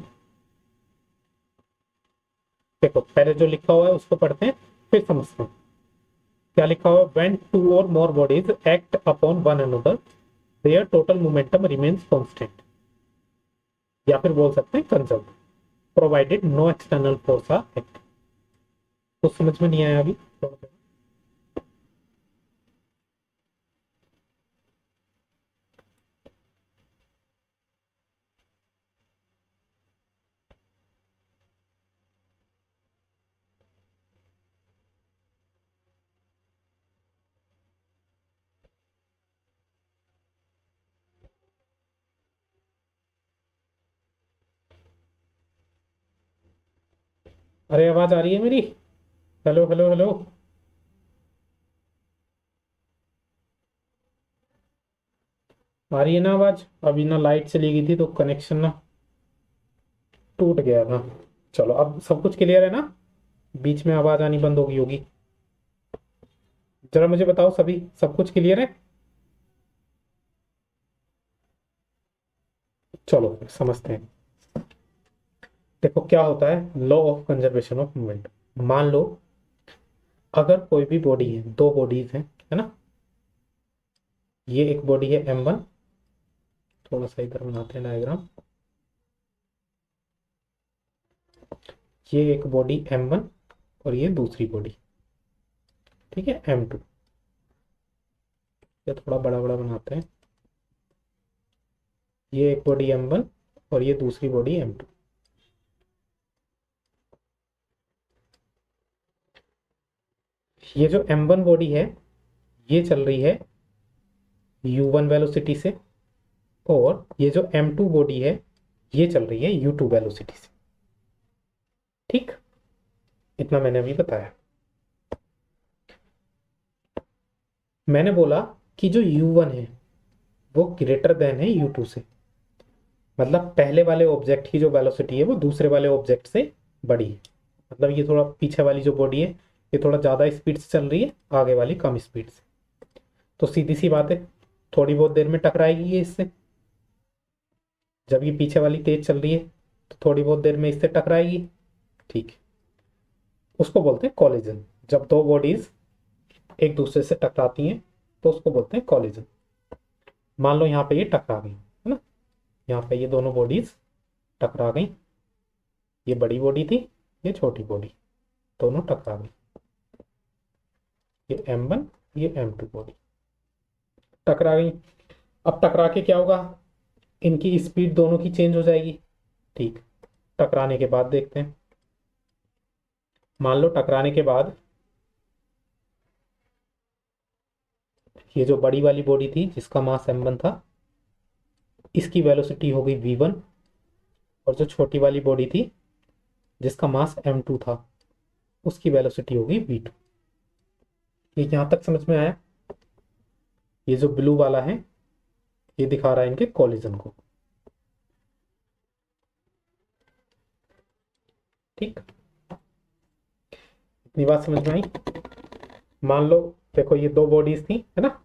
देखो पहले जो लिखा हुआ है उसको पढ़ते हैं, फिर समझते हैं। क्या लिखा हुआ है, व्हेन टू और more bodies act upon one another their total momentum remains constant, या फिर बोल सकते हैं conserve, provided no external force are act. कुछ समझ में नहीं आया अभी? अरे आवाज आ रही है मेरी? Hello hello hello. आ रही है ना आवाज? अभी ना लाइट चली गई थी तो कनेक्शन ना टूट गया था। चलो अब सब कुछ क्लियर है ना? बीच में आवाज आनी बंद होगी होगी? जरा मुझे बताओ सभी, सब कुछ क्लियर है? चलो फिर समझते हैं। देखो क्या होता है law of conservation of movement. मान लो अगर कोई भी बॉडी है, दो बॉडीज है ना, ये एक बॉडी है M1, थोड़ा सा इधर बनाते हैं डायग्राम, ये एक बॉडी M1 और ये दूसरी बॉडी, ठीक है, M2। ये थोड़ा बड़ा बड़ा बनाते हैं, ये एक बॉडी M1 और ये दूसरी बॉडी M2। ये जो M1 बॉडी है ये चल रही है U1 वेलोसिटी से, और ये जो M2 बॉडी है ये चल रही है U2 वेलोसिटी से। ठीक, इतना मैंने अभी बताया। मैंने बोला कि जो U1 है वो ग्रेटर देन है U2 से, मतलब पहले वाले ऑब्जेक्ट की जो वेलोसिटी है वो दूसरे वाले ऑब्जेक्ट से बड़ी है। मतलब ये थोड़ा पीछे वाली जो बॉडी है ये थोड़ा ज़्यादा स्पीड से चल रही है, आगे वाली कम स्पीड से। तो सीधी सी बात है, थोड़ी बहुत देर में टकराएगी ये इससे। जब ये पीछे वाली तेज चल रही है तो थोड़ी बहुत देर में इससे टकराएगी। ठीक है, उसको बोलते हैं कॉलिजन। जब दो बॉडीज एक दूसरे से टकराती हैं तो उसको बोलते हैं कॉलिजन। मान लो यहाँ पे ये टकरा गई है ना, यहाँ पे ये दोनों बॉडीज टकरा गई। ये बड़ी बॉडी थी, ये छोटी बॉडी, दोनों टकरा गई। ये M1, ये M2 बॉडी टकरा गई। अब टकरा के क्या होगा, इनकी स्पीड दोनों की चेंज हो जाएगी। ठीक, टकराने के बाद देखते हैं। मान लो टकराने के बाद ये जो बड़ी वाली बॉडी थी जिसका मास M1 था, इसकी वेलोसिटी हो गई V1, और जो छोटी वाली बॉडी थी जिसका मास M2 था उसकी वेलोसिटी हो गई V2। ये यहां तक समझ में आया? ये जो ब्लू वाला है ये दिखा रहा है इनके कॉलिजन को। ठीक, इतनी बात समझ में आई? मान लो देखो ये दो बॉडीज थी है ना,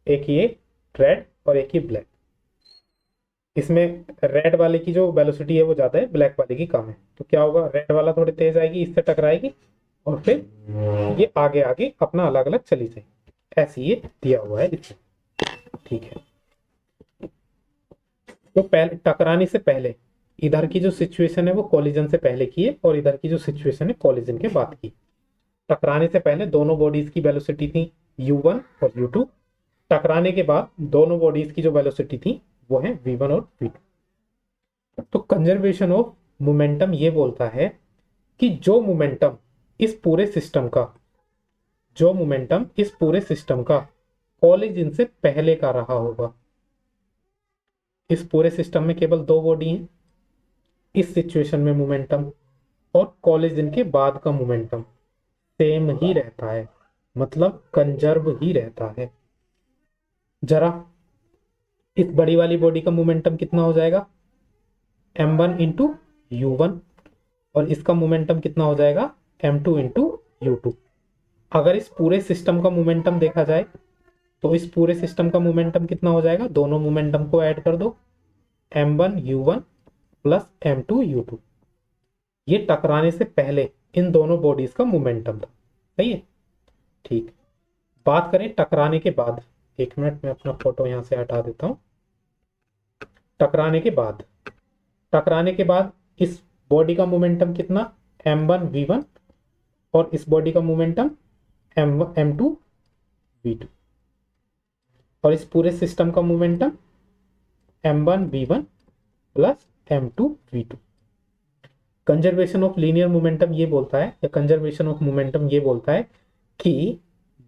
एक ये रेड और एक ये ब्लैक। इसमें रेड वाले की जो वेलोसिटी है वो ज्यादा है, ब्लैक वाले की कम है। तो क्या होगा, रेड वाला थोड़ी तेज आएगी, इससे टकराएगी और फिर ये आगे आगे अपना अलग अलग चली जाएगी। ऐसे ये दिया हुआ है इसमें। ठीक है, तो पहले टकराने से पहले इधर की जो सिचुएशन है वो कॉलिजन से पहले की है, और इधर की जो सिचुएशन है कॉलिजन के बाद की। टकराने से पहले दोनों बॉडीज की वेलोसिटी थी U1 और U2। टकराने के बाद दोनों बॉडीज की जो वेलोसिटी थी वो है V1 और V2। तो कंजर्वेशन ऑफ मोमेंटम ये बोलता है कि जो मोमेंटम इस पूरे सिस्टम का कॉलिजन से पहले का रहा होगा। इस पूरे सिस्टम में केवल दो बॉडी हैं, इस सिचुएशन में मोमेंटम और कॉलिजन के बाद का मोमेंटम सेम ही रहता है, मतलब कंजर्व ही रहता है। जरा इस बड़ी वाली बॉडी का मोमेंटम कितना हो जाएगा, M1 इंटू U1, और इसका मोमेंटम कितना हो जाएगा, M2 इंटू U2। अगर इस पूरे सिस्टम का मोमेंटम देखा जाए तो इस पूरे सिस्टम का मोमेंटम कितना हो जाएगा, दोनों मोमेंटम को ऐड कर दो, M1 U1 plus M2 U2। ये टकराने से पहले इन दोनों बॉडीज का मोमेंटम था। सही है? ठीक, बात करें टकराने के बाद। एक मिनट में अपना फोटो यहां से हटा देता हूं। टकराने के बाद इस बॉडी का मोमेंटम कितना, M1 V1, और इस बॉडी का मोमेंटम M2 V2, और इस पूरे सिस्टम का momentum M1 V1 plus M2 V2। Conservation of linear momentum ये बोलता है, या कंजर्वेशन ऑफ मोमेंटम ये बोलता है कि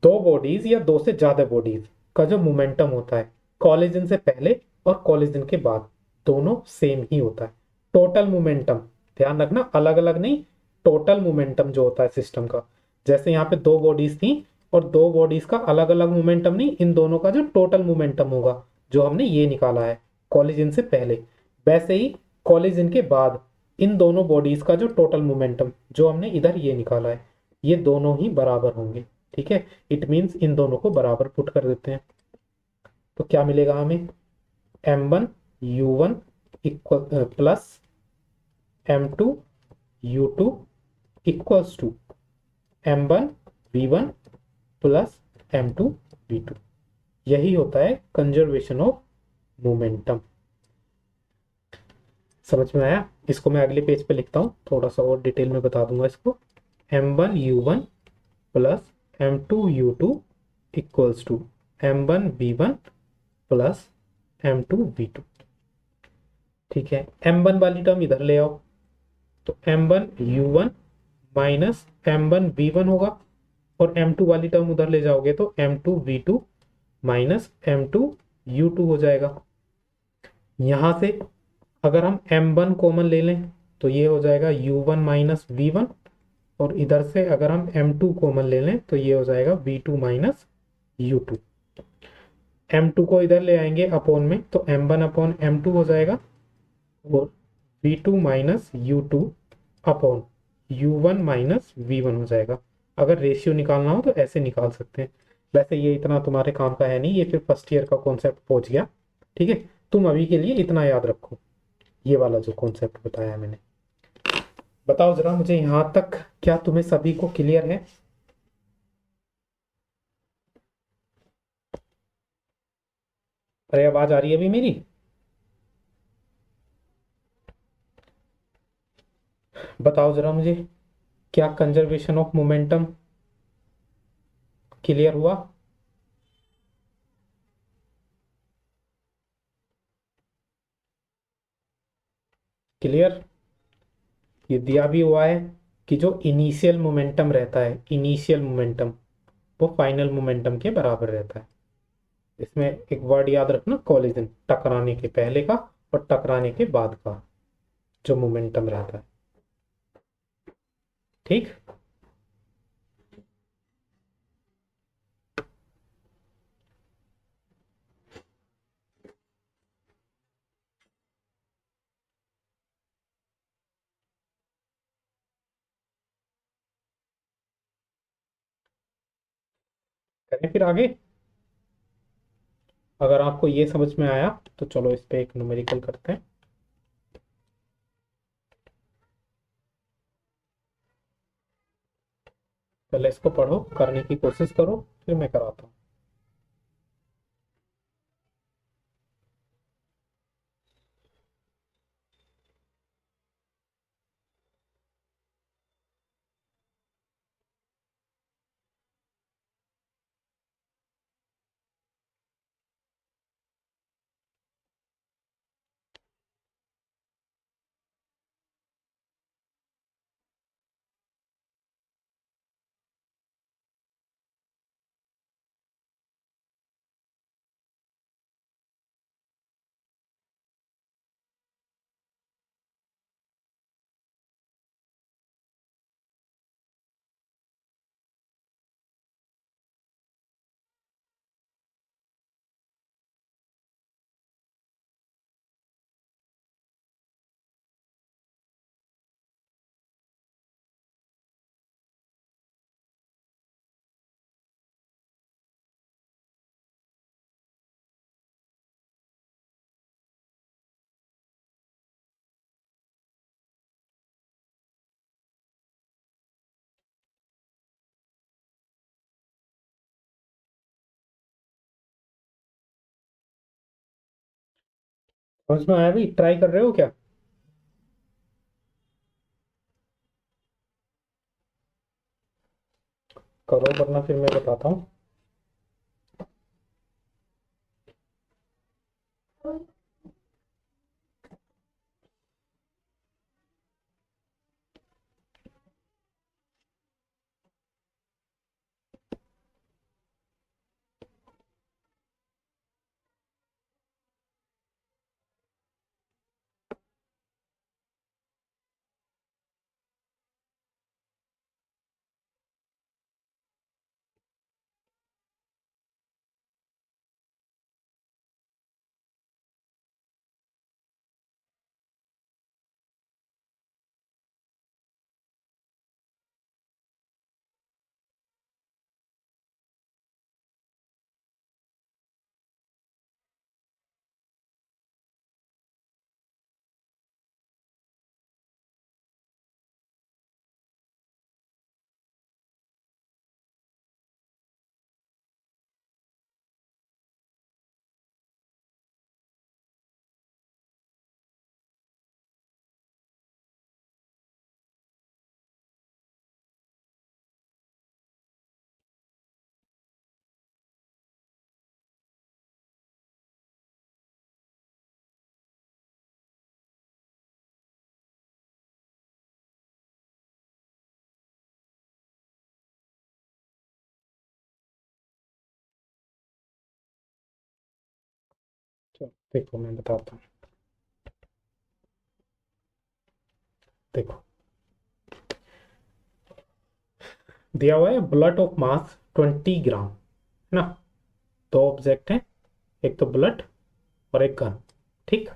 दो बॉडीज या दो से ज्यादा बॉडीज का जो मोमेंटम होता है कॉलिजन से पहले और कॉलिजन के बाद दोनों सेम ही होता है। टोटल मोमेंटम, ध्यान रखना, अलग अलग नहीं, टोटल मोमेंटम जो होता है सिस्टम का। जैसे यहाँ पे दो बॉडीज थी और दो बॉडीज का अलग अलग मोमेंटम नहीं, इन दोनों का जो टोटल मोमेंटम होगा जो हमने ये निकाला है कॉलिजन से पहले, वैसे ही कॉलिजन के बाद इन दोनों बॉडीज का जो टोटल मोमेंटम जो हमने इधर ये निकाला है, ये दोनों ही बराबर होंगे। ठीक है, इट मीन्स इन दोनों को बराबर पुट कर देते हैं। तो क्या मिलेगा हमें, M1 U1 equal plus M2 U2 equals to M1 V1 plus M2 V2। यही होता है कंजर्वेशन ऑफ मोमेंटम। समझ में आया? इसको मैं अगले पेज पे लिखता हूँ, थोड़ा सा और डिटेल में बता दूंगा इसको। M1 U1 plus M2 U2 equals to M1 V1 plus M2 V2। ठीक है, M1 वाली टर्म इधर ले आओ, तो M1 U1 minus M1 V1 होगा, और M2 वाली टर्म उधर ले जाओगे तो M2 V2 minus M2 U2 हो जाएगा। यहाँ से अगर हम m1 कॉमन ले लें तो ये हो जाएगा u1 माइनस v1, और इधर से अगर हम m2 कॉमन ले लें तो ये हो जाएगा v2 माइनस u2। m2 को इधर ले आएंगे अपोन में तो m1 अपॉन m2 हो जाएगा, और v2 minus u2 upon u1 minus v1 हो जाएगा। अगर रेशियो निकालना हो तो ऐसे निकाल सकते हैं। वैसे ये इतना तुम्हारे काम का है नहीं, ये फिर फर्स्ट ईयर का कॉन्सेप्ट पहुंच गया। ठीक है, तुम अभी के लिए इतना याद रखो, ये वाला जो कॉन्सेप्ट बताया मैंने। बताओ जरा मुझे यहाँ तक, क्या तुम्हें सभी को क्लियर है? अरे आवाज आ रही है अभी मेरी? बताओ जरा मुझे, क्या कंजर्वेशन ऑफ मोमेंटम क्लियर हुआ? क्लियर? ये दिया भी हुआ है कि जो इनिशियल मोमेंटम रहता है, इनिशियल मोमेंटम वो फाइनल मोमेंटम के बराबर रहता है। इसमें एक वर्ड याद रखना, कोलिजन, टकराने के पहले का और टकराने के बाद का जो मोमेंटम रहता है। ठीक। करें फिर आगे? अगर आपको ये समझ में आया तो चलो इस पे एक न्यूमेरिकल करते हैं। पहले इसको पढ़ो, करने की कोशिश करो, फिर मैं कराता हूँ। समझ में आया भी? ट्राई कर रहे हो क्या? करो, वरना फिर मैं बताता हूँ। चलो देखो मैं बताता हूँ। देखो दिया हुआ है बुलेट ऑफ मास 20 ग्राम, है ना। दो ऑब्जेक्ट हैं, एक तो बुलेट और एक गन। ठीक।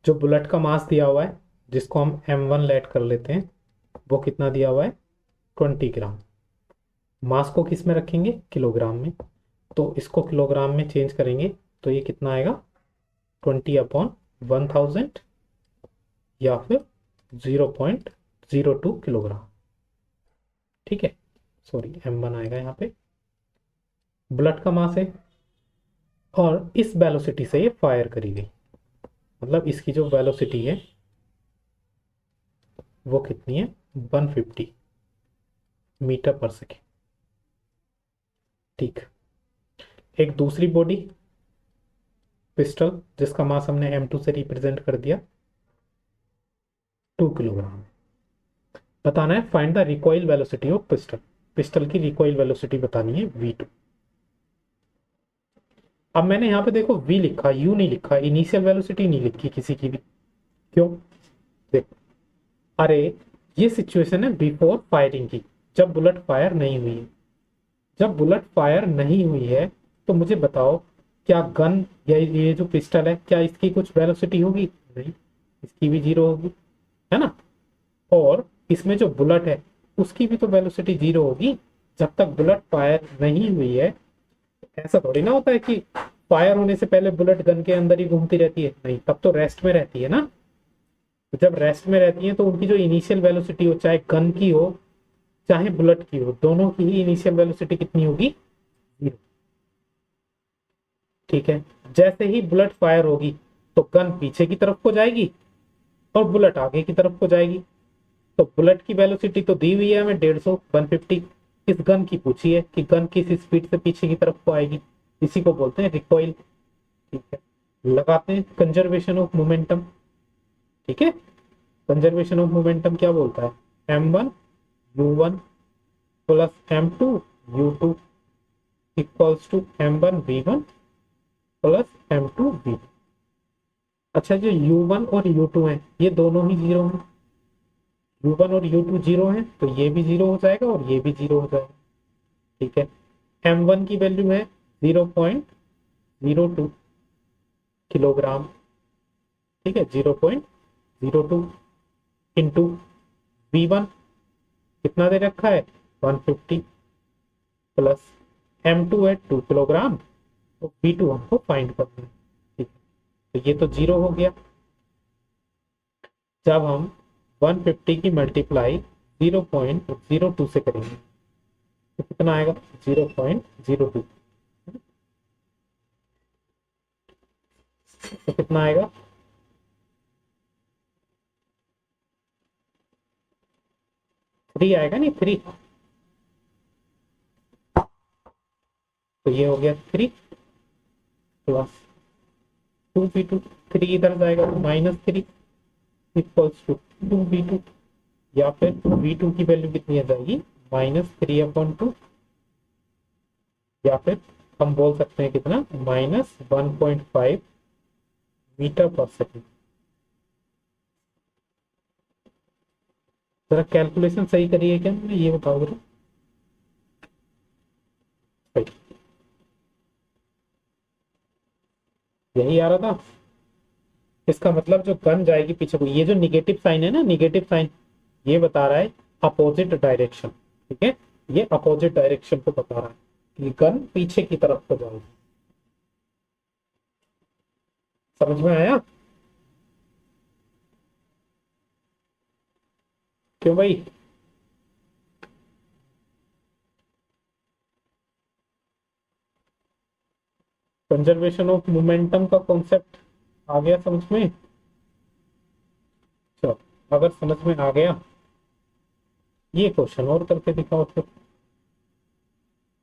जो बुलेट का मास दिया हुआ है, जिसको हम m1 लेट कर लेते हैं, वो कितना दिया हुआ है? 20 ग्राम। मास को किस में रखेंगे? किलोग्राम में। तो इसको किलोग्राम में चेंज करेंगे तो ये कितना आएगा? 20/1000 या फिर 0.02 किलोग्राम। ठीक है, सॉरी m1 आएगा यहाँ पे। बुलेट का मास है और इस वेलोसिटी से ये फायर करी गई, मतलब इसकी जो वेलोसिटी है वो कितनी है? 150 मीटर पर सेकेंड। ठीक। एक दूसरी बॉडी पिस्टल, जिसका मास हमने m2 से रिप्रेजेंट कर दिया, 2 किलोग्राम। बताना है find the recoil velocity of pistol. Pistol की रिकॉइल वेलोसिटी बतानी है v2। अब मैंने यहाँ पे देखो v लिखा, u नहीं लिखा, इनिशियल वेलोसिटी नहीं लिखी किसी की भी। क्यों? देखो, अरे ये सिचुएशन है बिफोर फायरिंग की, जब बुलेट फायर नहीं हुई है। जब बुलेट फायर नहीं हुई है तो मुझे बताओ, क्या गन या ये जो पिस्टल है, क्या इसकी कुछ वेलोसिटी होगी? नहीं, इसकी भी जीरो होगी, है ना। और इसमें जो बुलेट है उसकी भी तो वेलोसिटी जीरो होगी जब तक बुलेट फायर नहीं हुई है। ऐसा थोड़ी ना होता है कि फायर होने से पहले बुलेट गन के अंदर ही घूमती रहती है, नहीं, तब तो रेस्ट में रहती है ना। तो जब रेस्ट में रहती है तो उनकी जो इनिशियल वेलोसिटी हो, चाहे गन की हो चाहे बुलेट की हो, दोनों की ही इनिशियल वेलोसिटी कितनी होगी? जीरो। ठीक है। जैसे ही बुलेट फायर होगी तो गन पीछे की तरफ को जाएगी और बुलेट आगे की तरफ को जाएगी। तो बुलेट की वेलोसिटी तो दी हुई है हमें 150, 150। इस गन की पूछी है कि गन किस स्पीड से पीछे की तरफ को आएगी, इसी को बोलते हैं रिकॉइल। ठीक है, लगाते हैं कंजर्वेशन ऑफ मोमेंटम। ठीक है, कंजर्वेशन ऑफ मोमेंटम क्या बोलता है? m1 u1 plus m2 u2 equals to m1 v1 plus m2 v2। अच्छा, जो u1 और u2 है ये दोनों ही जीरो हैं। u1 और u2 जीरो हैं तो ये भी जीरो हो जाएगा और ये भी जीरो हो जाएगा। ठीक है। m1 की वैल्यू है 0.02 किलोग्राम। ठीक है, 0.02 इंटू v1 कितना दे रखा है? 150 प्लस m2 है 2 किलोग्राम, तो v2 हमको फाइंड करना है। ठीक है, तो ये तो जीरो हो गया। जब हम 150 की मल्टीप्लाई 0.02 से करेंगे तो कितना आएगा? 0.02। तो कितना आएगा? थ्री आएगा, नहीं 3। तो ये हो गया 3 प्लस 2v2। 3 इधर जाएगा तो -3 इक्वल्स टू 2v2, या फिर v2 की वैल्यू कितनी आ जाएगी? -3/2, या फिर हम बोल सकते हैं कितना? -1.5 मीटर पर सेकेंड। जरा कैलकुलेशन सही करिए क्या मैंने, ये बताओ जरा। सही, यही आ रहा था। इसका मतलब जो गन जाएगी पीछे को, ये जो निगेटिव साइन है ना, निगेटिव साइन, ये बता रहा है अपोजिट डायरेक्शन। ठीक है, ये अपोजिट डायरेक्शन को बता रहा है कि गन पीछे की तरफ को जाएगी। समझ में आया? क्यों भाई? कंजर्वेशन ऑफ मोमेंटम का कॉन्सेप्ट आ गया समझ में? चलो, अगर समझ में आ गया, ये क्वेश्चन और करके दिखाओ फिर,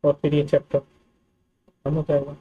और फिर ये चैप्टर खत्म हो जाएगा।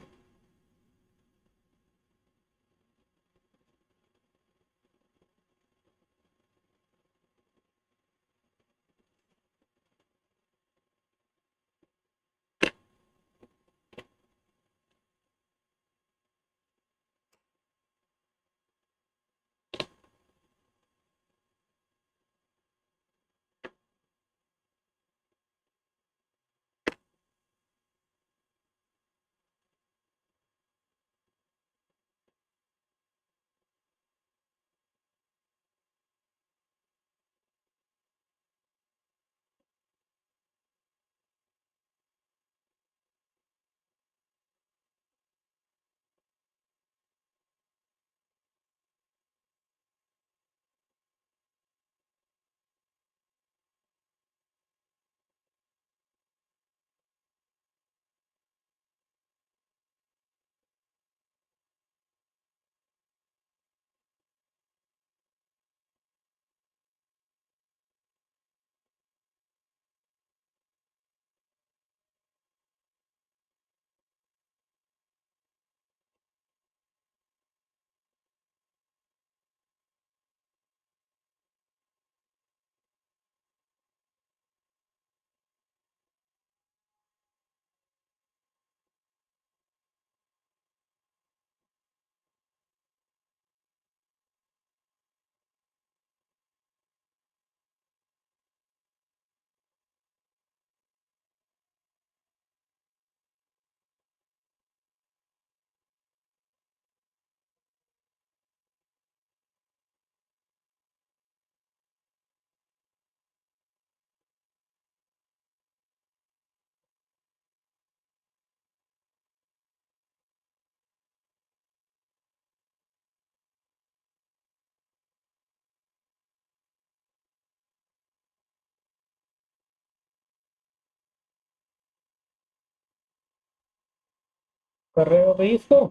कर रहे हो भाई इसको?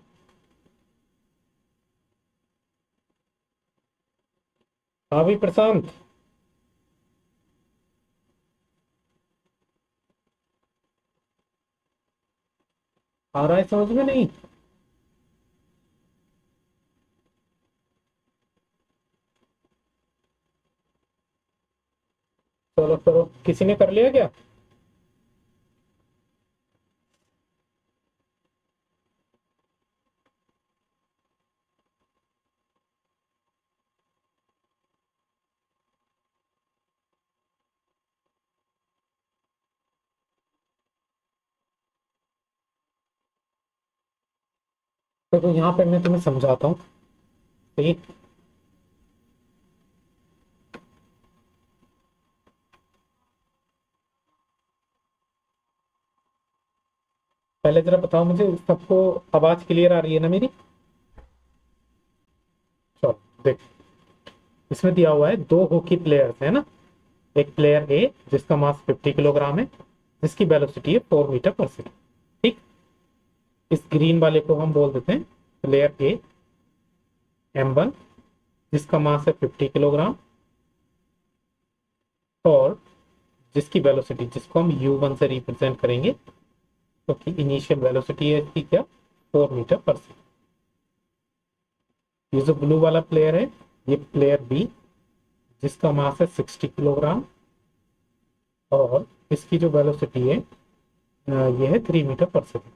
हाँ भाई प्रशांत, आ रहा है समझ में नहीं? चलो करो, किसी ने कर लिया क्या? तो यहाँ पे मैं तुम्हें समझाता हूँ। ठीक। पहले जरा बताओ मुझे, सबको आवाज क्लियर आ रही है ना मेरी? चलो देख, इसमें दिया हुआ है दो हॉकी प्लेयर्स है ना। एक प्लेयर ए जिसका मास 50 किलोग्राम है, जिसकी वेलोसिटी है 4 मीटर पर सेकेंड। ठीक। इस ग्रीन वाले को हम बोल देते हैं प्लेयर ए M1, जिसका मास है 50 किलोग्राम, और जिसकी वेलोसिटी, जिसको हम U1 से रिप्रेजेंट करेंगे, क्योंकि इनिशियल वेलोसिटी है इसकी क्या, 4 मीटर पर सेकेंड। ये जो ब्लू वाला प्लेयर है, ये प्लेयर बी, जिसका मास है 60 किलोग्राम, और इसकी जो वेलोसिटी है ये है 3 मीटर पर सेकेंड।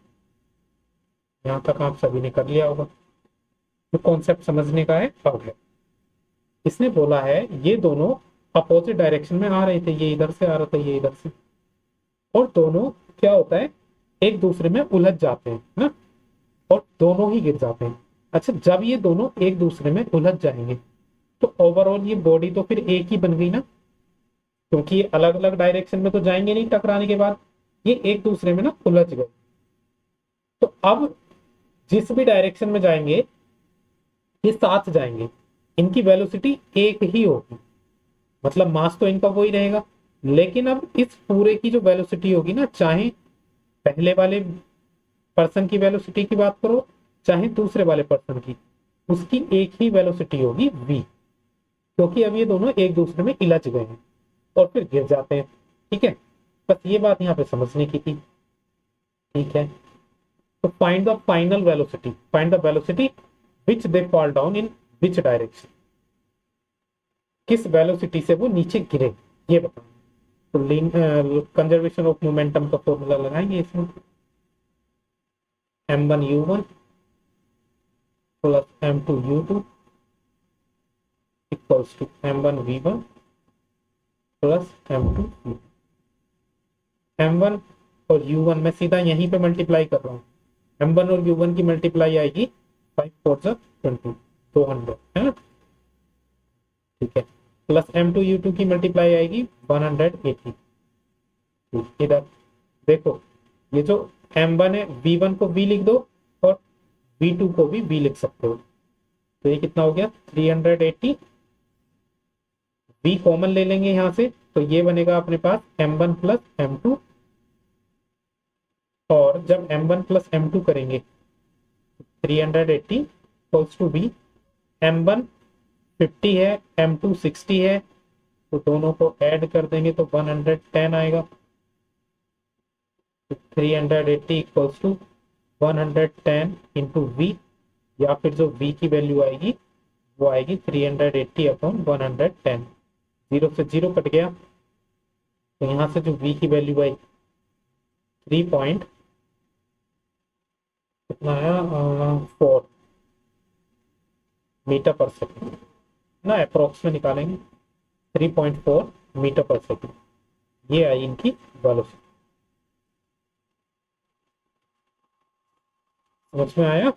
यहाँ तक आप सभी ने कर लिया होगा। जो कॉन्सेप्ट समझने का है अब है, इसने बोला है ये दोनों अपोजिट डायरेक्शन में आ रहे थे, ये इधर से आ रहा था, ये इधर से, और दोनों क्या होता है, एक दूसरे में उलझ जाते हैं ना, और दोनों ही गिर जाते हैं। अच्छा, जब ये दोनों एक दूसरे में उलझ जाएंगे तो ओवरऑल ये बॉडी तो फिर एक ही बन गई ना, क्योंकि ये अलग अलग डायरेक्शन में तो जाएंगे नहीं टकराने के बाद, ये एक दूसरे में ना उलझ गए। तो अब जिस भी डायरेक्शन में जाएंगे ये साथ जाएंगे, इनकी वेलोसिटी एक ही होगी, मतलब मास तो इनका वही रहेगा। लेकिन अब इस पूरे की जो वेलोसिटी होगी ना, चाहे पहले वाले पर्सन की वेलोसिटी की बात करो, चाहे दूसरे वाले पर्सन की, उसकी एक ही वेलोसिटी होगी v, क्योंकि अब ये दोनों एक दूसरे में इलझ गए हैं और फिर गिर जाते हैं। ठीक है, बस ये बात यहाँ पे समझने की थी। ठीक है, तो find the final velocity, find the velocity which they fall down in which direction, किस वेलोसिटी से वो नीचे गिरे, ये बताओ। तो कंजर्वेशन ऑफ मोमेंटम का फॉर्मूला लगाएंगे इसमें, M1U1 plus M2U2 equals to M1V1 plus M2। M1 और U1 मैं सीधा यहीं पे मल्टीप्लाई कर रहा हूँ। M1 और U1 की मल्टीप्लाई आएगी 5 4 20, 200 है ना। ठीक है, प्लस M2U2 की मल्टीप्लाई आएगी 180। इधर देखो, ये जो M1 है, V1 को V लिख दो और V2 को भी V लिख सकते हो। तो ये कितना हो गया 380। V कॉमन ले लेंगे यहां से, तो ये बनेगा अपने पास M1 प्लस M2, और जब M1 प्लस M2 करेंगे 380 इक्वल्स टू V। M1 50 है, M2 60 है, तो दोनों को ऐड कर देंगे तो 110 आएगा। 380 इक्वल्स टू 110 इंटू वी, या फिर जो v की वैल्यू आएगी वो आएगी 380 अपॉन 110। जीरो से जीरो कट गया, तो यहाँ से जो v की वैल्यू आई 3 कितना आया, 4 मीटर पर सेकेंड ना, अप्रोक्स में निकालेंगे 3.4 मीटर पर सेकेंड, ये आई इनकी वेलोसिटी। समझ में आया?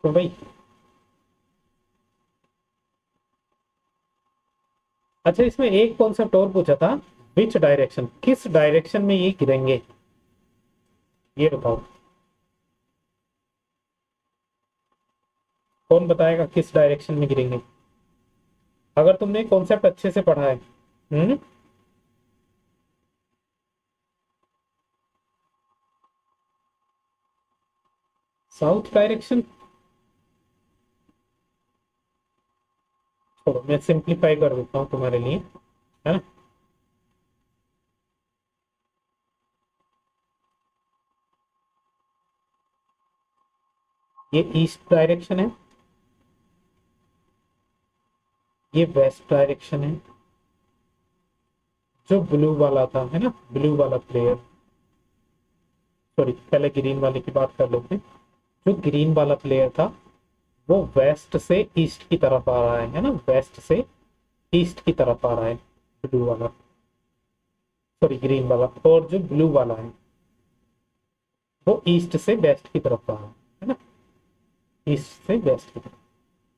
तो भाई, अच्छा इसमें एक कॉन्सेप्ट और पूछा था, विच डायरेक्शन, किस डायरेक्शन में ये गिरेंगे, ये बताओ। कौन बताएगा किस डायरेक्शन में गिरेंगे, अगर तुमने कॉन्सेप्ट अच्छे से पढ़ा है। हम्म। साउथ डायरेक्शन, छोड़ो मैं सिंप्लीफाई कर देता हूँ तुम्हारे लिए, है ना। ये ईस्ट डायरेक्शन है, ये वेस्ट डायरेक्शन है। जो ब्लू वाला था, है ना, ब्लू वाला प्लेयर, सॉरी पहले ग्रीन वाले की बात कर लेते हैं। जो ग्रीन वाला प्लेयर था वो वेस्ट से ईस्ट की तरफ आ रहा है ना, वेस्ट से ईस्ट की तरफ आ रहा है ब्लू वाला, सॉरी ग्रीन वाला। और जो ब्लू वाला है वो ईस्ट से वेस्ट की तरफ आ रहा है ना, ईस्ट से वेस्ट की तरफ।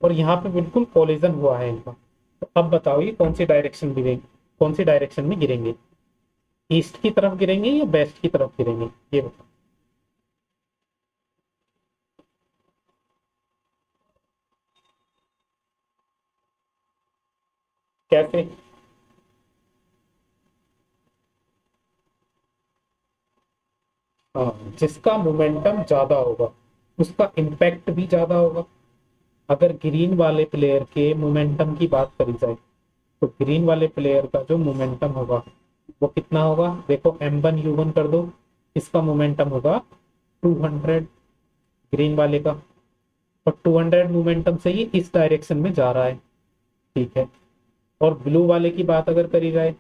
और यहाँ पे बिल्कुल कोलिजन हुआ है इनका। तो अब बताओ ये कौन सी डायरेक्शन गिरेंगे, कौन सी डायरेक्शन में गिरेंगे, ईस्ट की तरफ गिरेंगे या वेस्ट की तरफ गिरेंगे, ये बताओ। कैसे? हाँ, जिसका मोमेंटम ज्यादा होगा उसका इम्पैक्ट भी ज्यादा होगा। अगर ग्रीन वाले प्लेयर के मोमेंटम की बात करी जाए तो ग्रीन वाले प्लेयर का जो मोमेंटम होगा वो कितना होगा, देखो m1u1 कर दो, इसका मोमेंटम होगा 200 ग्रीन वाले का। और 200 मोमेंटम से ही इस डायरेक्शन में जा रहा है, ठीक है। और ब्लू वाले की बात अगर करी जाए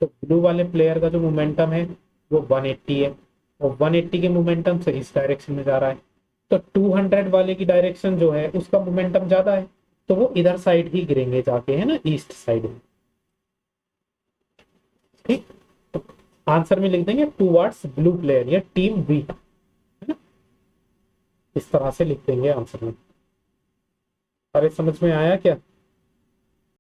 तो ब्लू वाले प्लेयर का जो मोमेंटम है वो 180 है, और 180 के मोमेंटम से इस डायरेक्शन में जा रहा है। तो 200 वाले की डायरेक्शन जो है उसका मोमेंटम ज्यादा है, तो वो इधर साइड ही गिरेंगे जाके, है ना, ईस्ट साइड में। ठीक, तो आंसर में लिख देंगे टूवर्ड्स ब्लू प्लेयर या टीम बी, है ना, इस तरह से लिख देंगे आंसर में। अरे समझ में आया क्या?